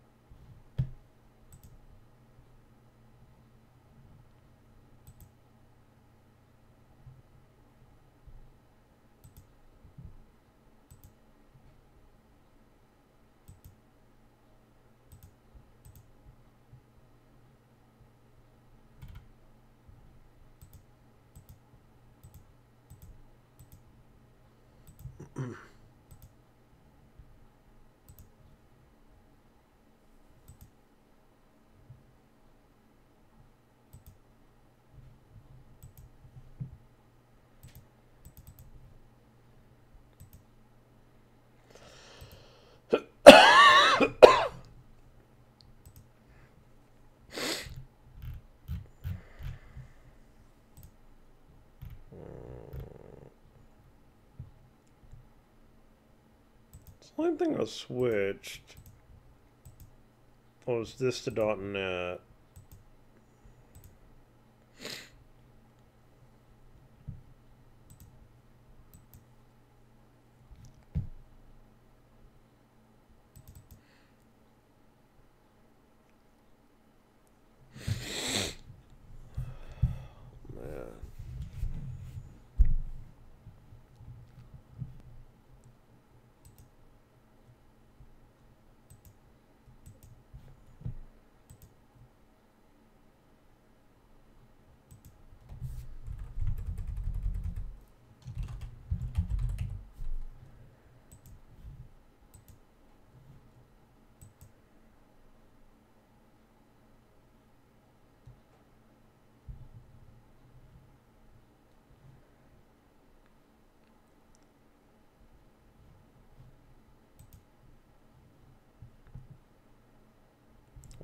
The only thing I switched was this to .NET.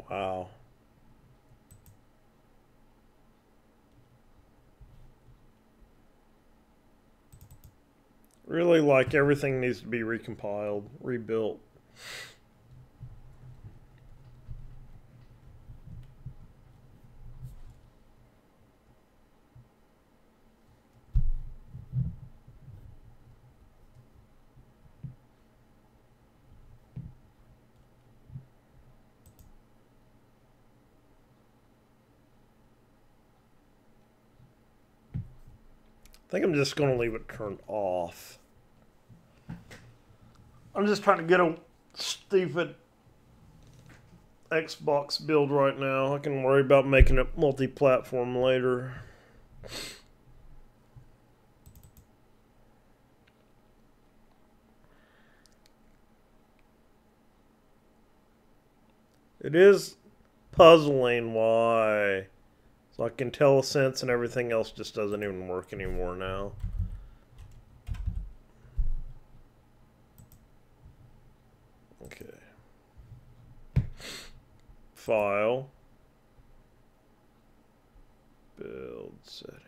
Wow. Really, like, everything needs to be recompiled, rebuilt. I think I'm just going to leave it turned off. I'm just trying to get a stupid Xbox build right now. I can worry about making it multi-platform later. It is puzzling why. So like IntelliSense and everything else just doesn't even work anymore now. Okay. File. Build settings.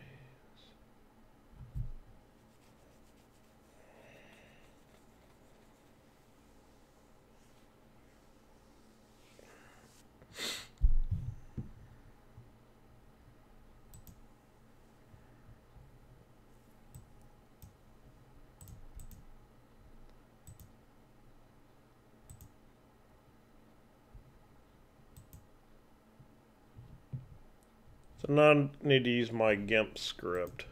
So now I need to use my GIMP script.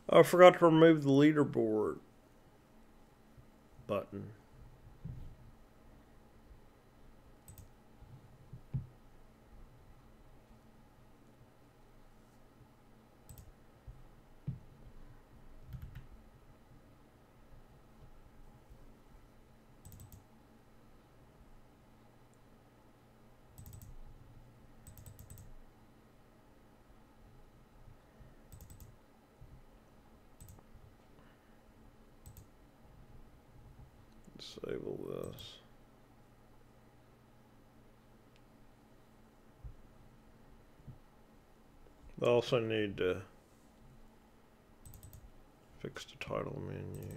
Oh, I forgot to remove the leaderboard button. Disable this. I also need to fix the title menu.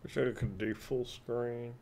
Wish I could do full screen.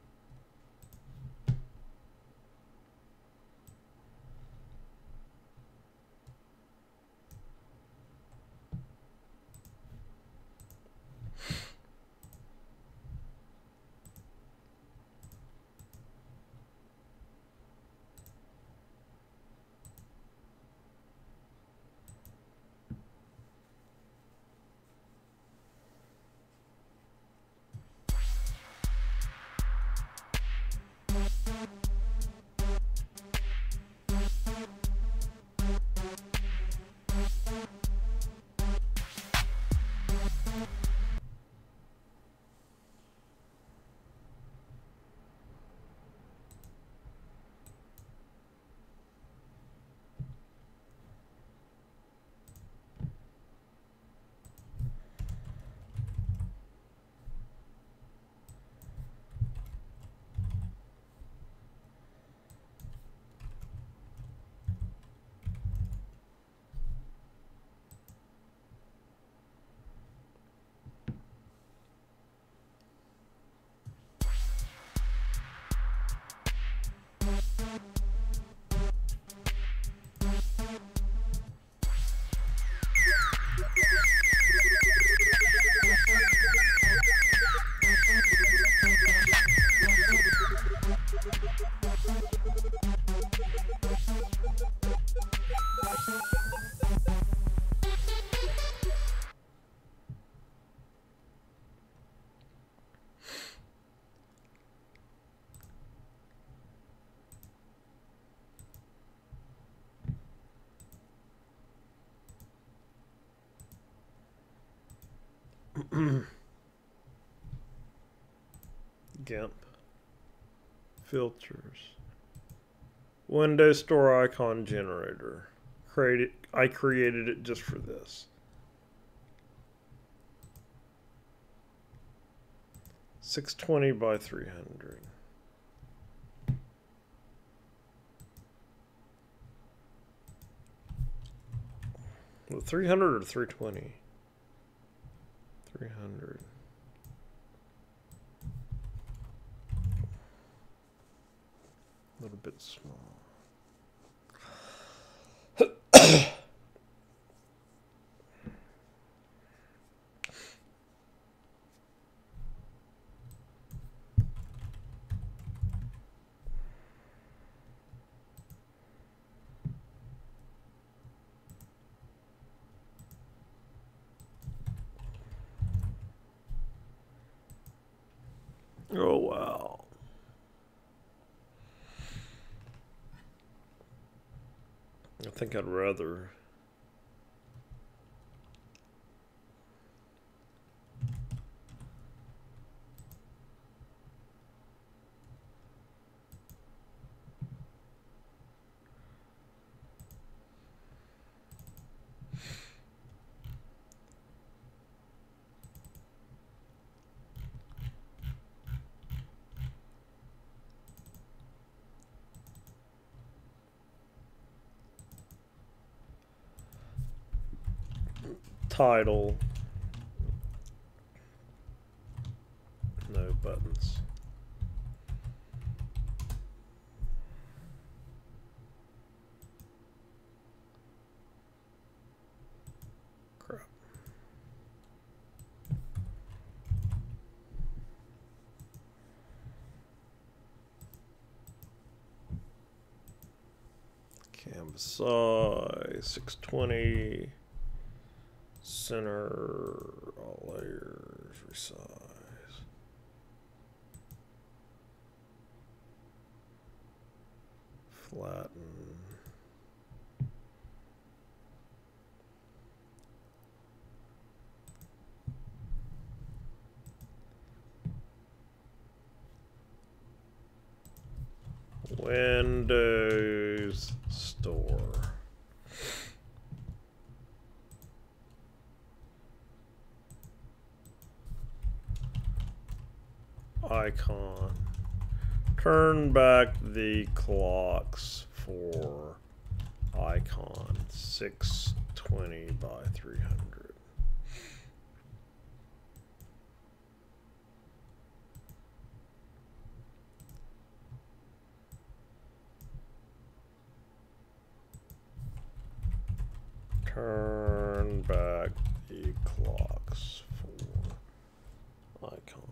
GIMP. Filters. Windows Store Icon Generator. I created it just for this. 620 by 300. With 300 or 320? 300. A little bit small. Oh, wow. I think I'd rather. Title. No buttons. Crap. Canvas size 620. Center, all layers, resize. Flatten. Windows Store. Icon. Turn back the clocks for icon 620 by 300. Turn back the clocks for icon.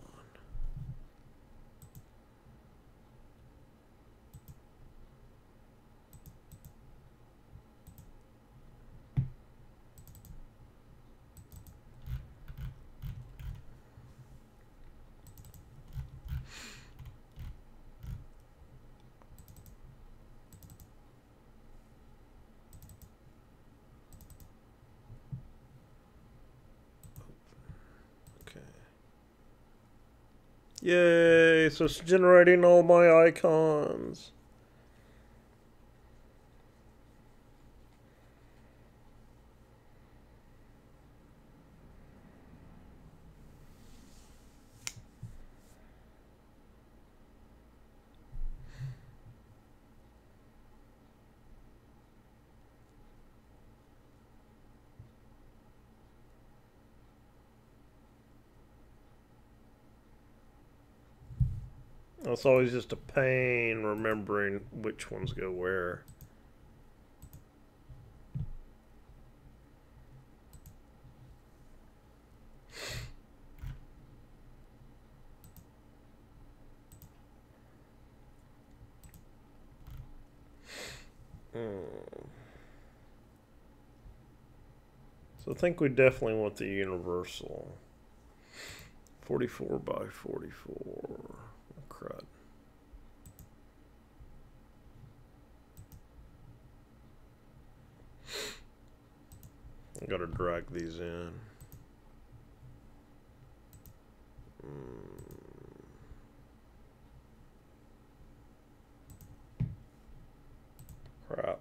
Yay, so it's generating all my icons. It's always just a pain remembering which ones go where. So I think we definitely want the universal. 44 by 44. Oh, crud. I gotta drag these in. Crap.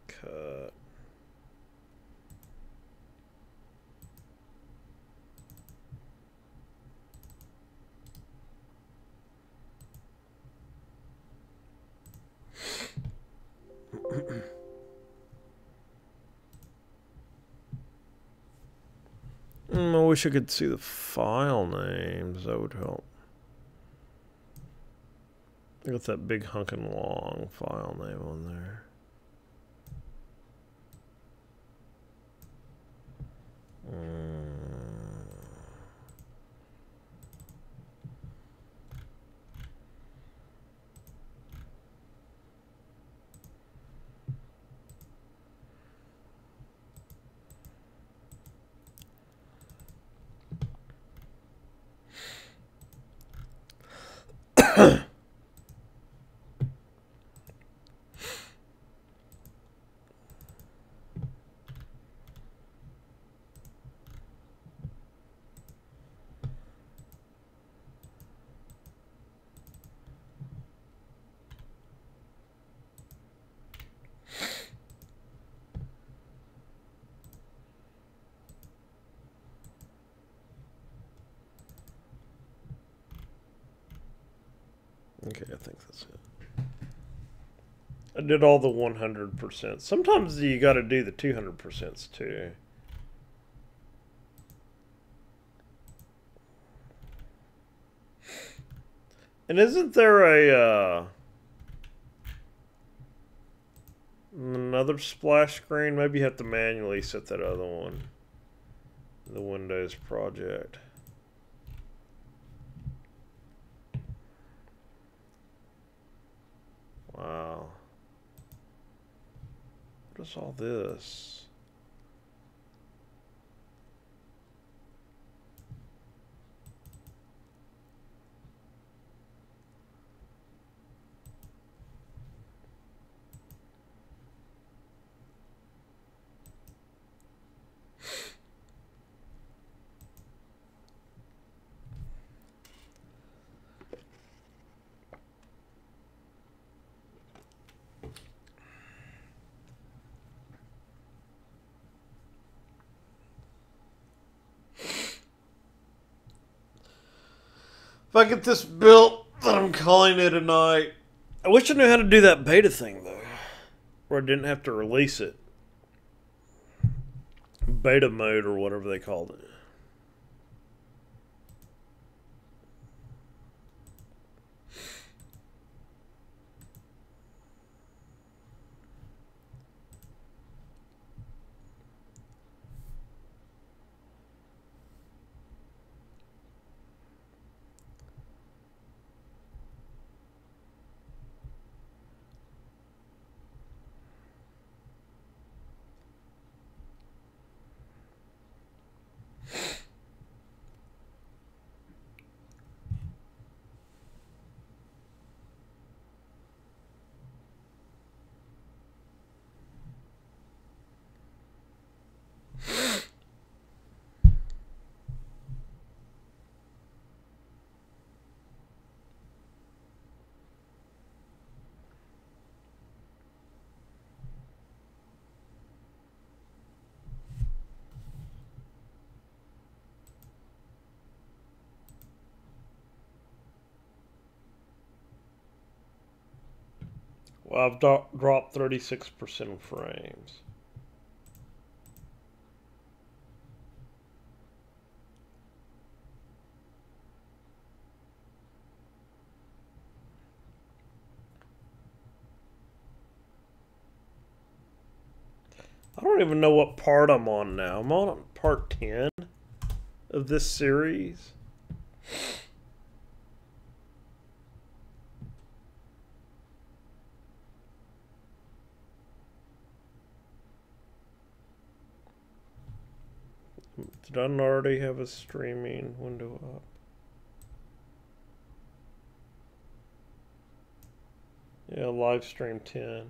Cut. wish I could see the file names. That would help. I got that big hunkin' long file name on there. Okay, I think that's it. I did all the 100%. Sometimes you got to do the 200% too. And isn't there a another splash screen? Maybe you have to manually set that other one. The Windows project. Wow. What is all this? If I get this built, then I'm calling it a night. I wish I knew how to do that beta thing, though. Where I didn't have to release it. Beta mode, or whatever they called it. Well, I've dropped 36% of frames. I don't even know what part I'm on now. I'm on part 10 of this series. Did I not already have a streaming window up? Yeah, live stream 10. I've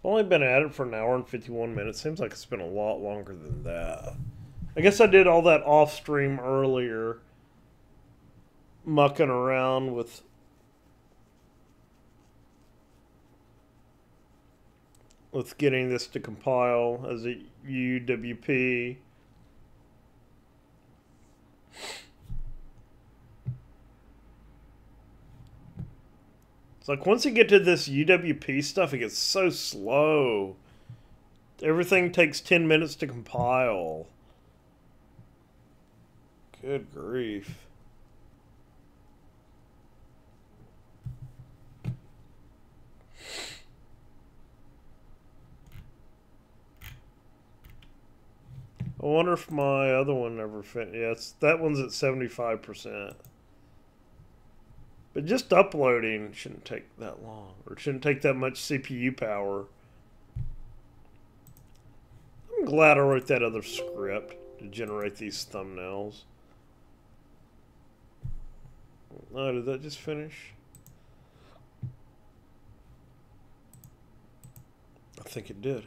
only been at it for an hour and 51 minutes. Seems like it's been a lot longer than that. I guess I did all that off stream earlier, mucking around with getting this to compile as a UWP. It's like once you get to this UWP stuff, it gets so slow. Everything takes 10 minutes to compile. Good grief. I wonder if my other one ever finished. Yeah, that one's at 75%. But just uploading shouldn't take that long, or it shouldn't take that much CPU power. I'm glad I wrote that other script to generate these thumbnails. Oh, did that just finish? I think it did.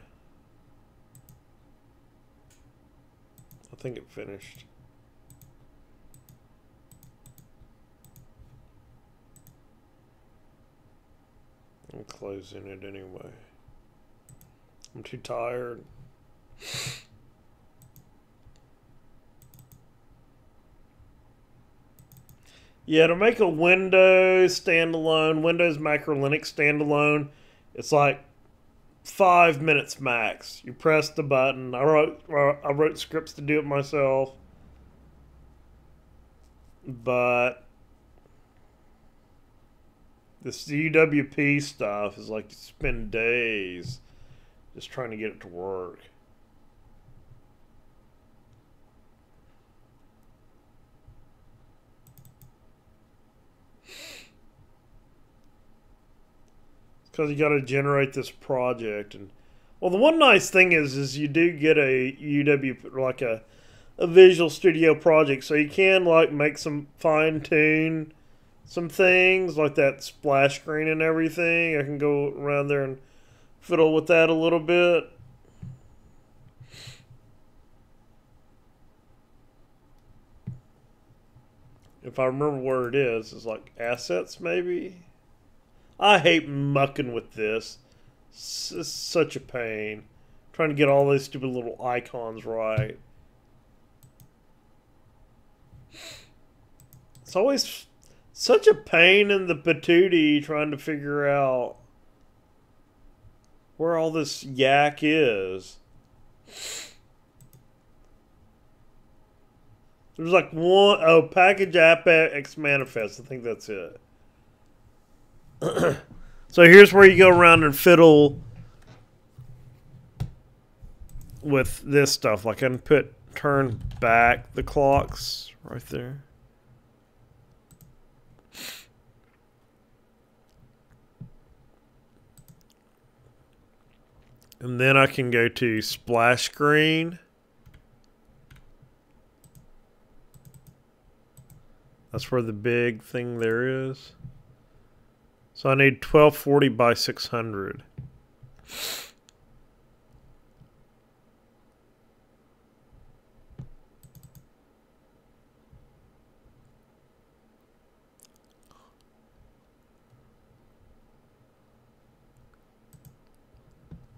I think it finished. I'm closing it anyway. I'm too tired. Yeah, to make a Windows standalone, Windows Mac or Linux standalone, it's like 5 minutes max. You press the button. I wrote scripts to do it myself, but this UWP stuff is like you spend days just trying to get it to work. Because you got to generate this project, and well, the one nice thing is you do get a UW, like a Visual Studio project, so you can like make some fine tune some things like that splash screen and everything. I can go around there and fiddle with that a little bit. If I remember where it is, it's like assets maybe. I hate mucking with this. It's such a pain. Trying to get all those stupid little icons right. It's always such a pain in the patootie trying to figure out where all this yak is. There's like one, package app-x manifest. I think that's it. So here's where you go around and fiddle with this stuff. Like I can turn back the clocks right there. And then I can go to splash screen. That's where the big thing there is. So I need 1240 by 600.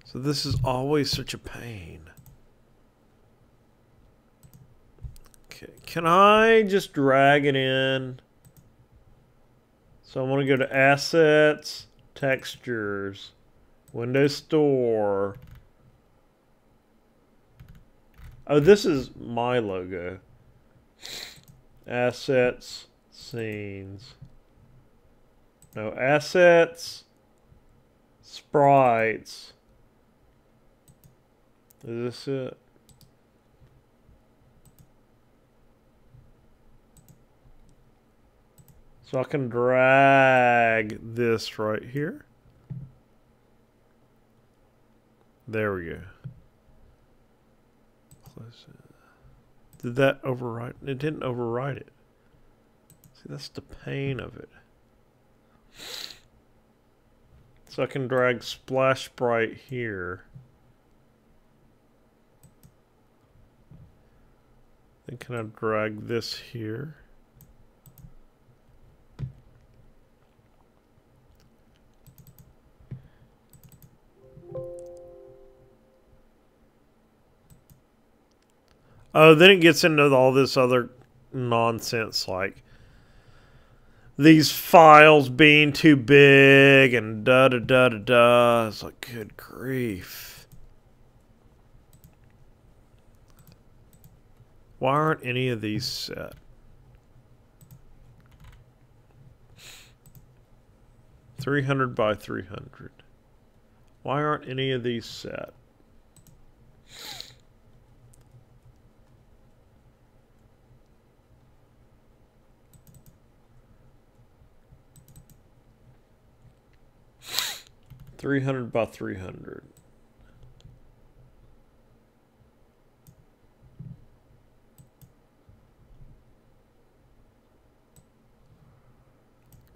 So this is always such a pain. Okay, can I just drag it in? So I want to go to Assets, Textures, Windows Store. Oh, this is my logo. Assets, Scenes. No, Assets, Sprites. Is this it? So I can drag this right here. There we go. Close it. Did that overwrite? It didn't overwrite it. See, that's the pain of it. So I can drag Splash Sprite here. Then can I drag this here? Oh, then it gets into all this other nonsense, like these files being too big and da-da-da-da-da. It's like, good grief. Why aren't any of these set? 300 by 300. Why aren't any of these set? $300 by 300.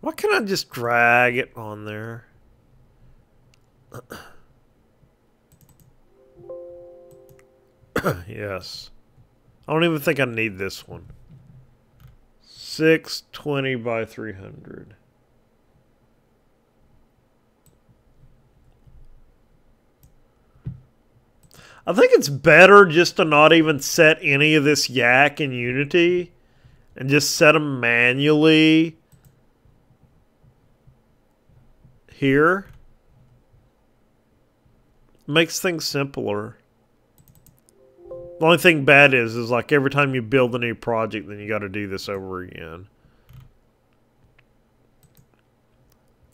Why can't I just drag it on there? Yes. I don't even think I need this one. 620 by 300. I think it's better just to not even set any of this yak in Unity and just set them manually here. Makes things simpler. The only thing bad is like every time you build a new project, then you got to do this over again.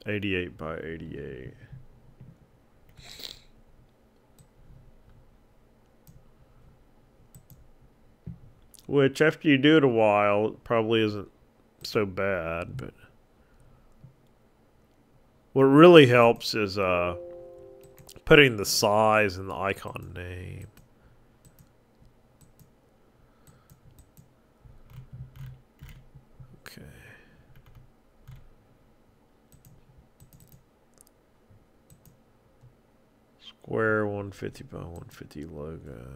88 by 88. Which, after you do it a while, it probably isn't so bad, but what really helps is putting the size in the icon name. Okay. Square 150 by 150 logo.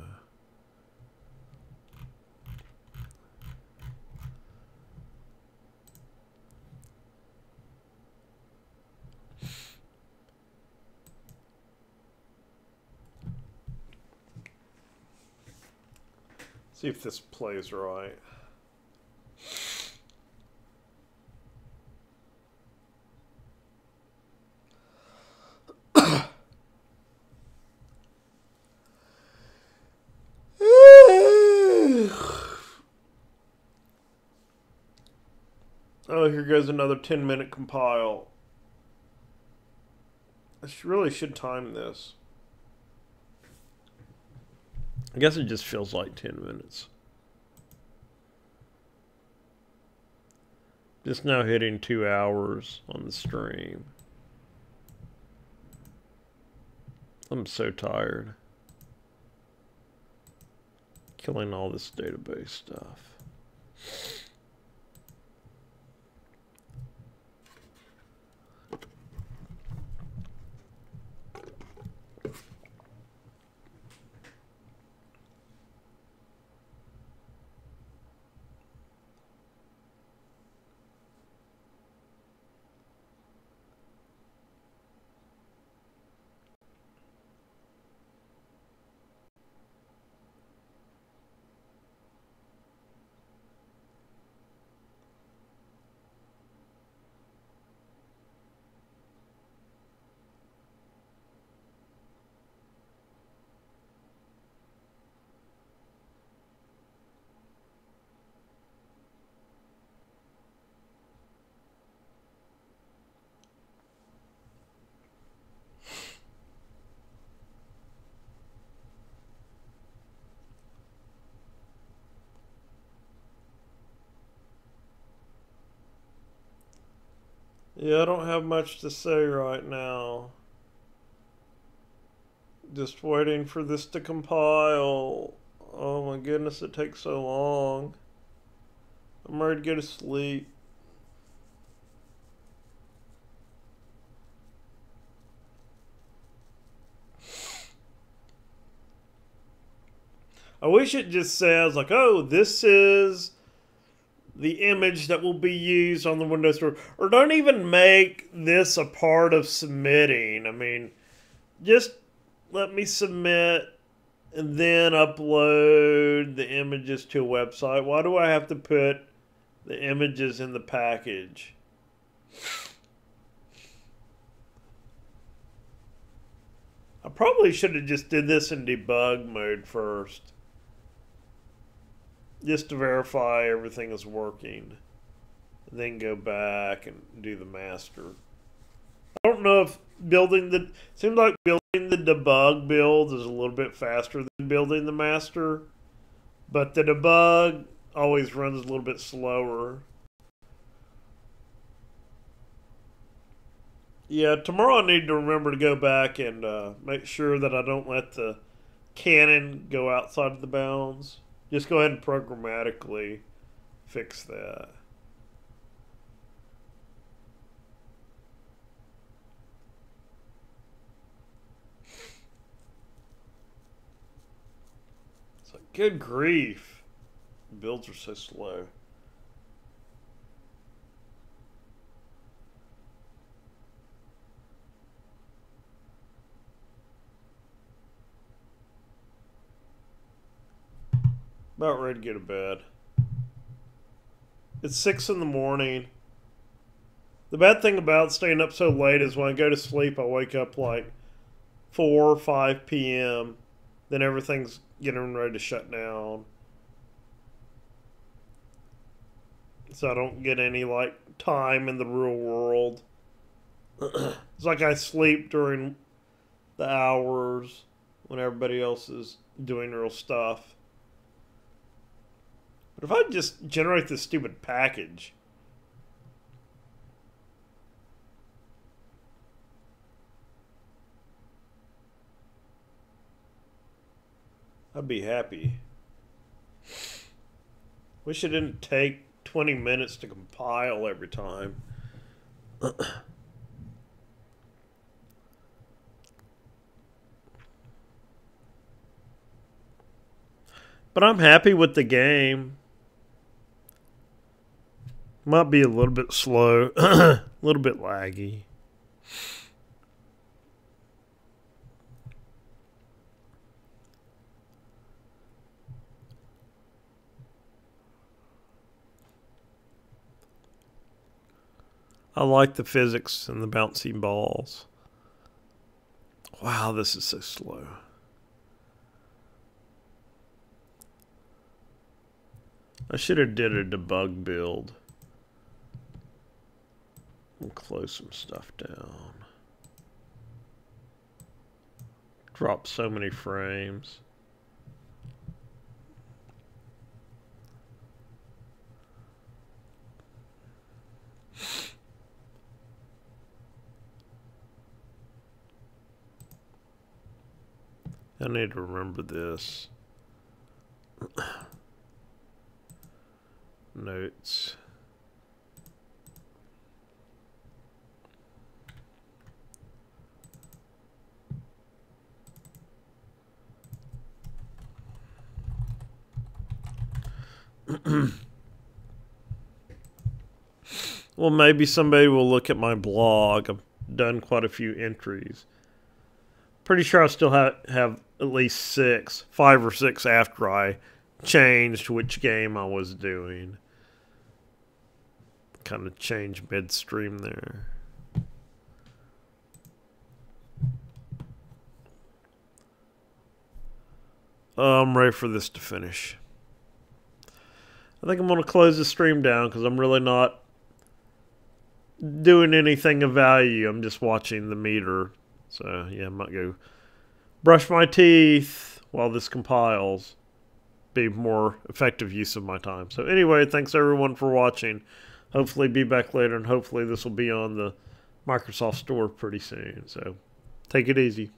See if this plays right. Oh, here goes another 10-minute compile. I really should time this. I guess it just feels like 10 minutes. Just now hitting 2 hours on the stream. I'm so tired. Killing all this database stuff. Yeah, I don't have much to say right now. Just waiting for this to compile. Oh my goodness, it takes so long. I'm ready to go to sleep. I wish it just says like, oh, this is the image that will be used on the Windows Store. Or don't even make this a part of submitting. I mean, just let me submit and then upload the images to a website. Why do I have to put the images in the package? I probably should have just did this in debug mode first, just to verify everything is working, and then go back and do the master. I don't know if seems like building the debug builds is a little bit faster than building the master, but the debug always runs a little bit slower. Yeah, tomorrow I need to remember to go back and make sure that I don't let the cannon go outside of the bounds. Just go ahead and programmatically fix that. It's like, good grief. Builds are so slow. About ready to go to bed. It's 6 in the morning. The bad thing about staying up so late is when I go to sleep, I wake up like 4 or 5 p.m. Then everything's getting ready to shut down. So I don't get any like time in the real world. It's like I sleep during the hours when everybody else is doing real stuff. But if I just generate this stupid package, I'd be happy. Wish it didn't take 20 minutes to compile every time. But I'm happy with the game. Might be a little bit slow, a little bit laggy. I like the physics and the bouncy balls. Wow, this is so slow. I should have did a debug build. We'll close some stuff down. Drop so many frames. I need to remember this. Notes. Well, maybe somebody will look at my blog. I've done quite a few entries. Pretty sure I still have at least 5 or 6 after I changed which game I was doing. Kind of changed midstream there. I'm ready for this to finish. I think I'm going to close the stream down because I'm really not doing anything of value. I'm just watching the meter. So, yeah, I might go brush my teeth while this compiles. Be more effective use of my time. So, anyway, thanks everyone for watching. Hopefully be back later, and hopefully this will be on the Microsoft Store pretty soon. So, take it easy.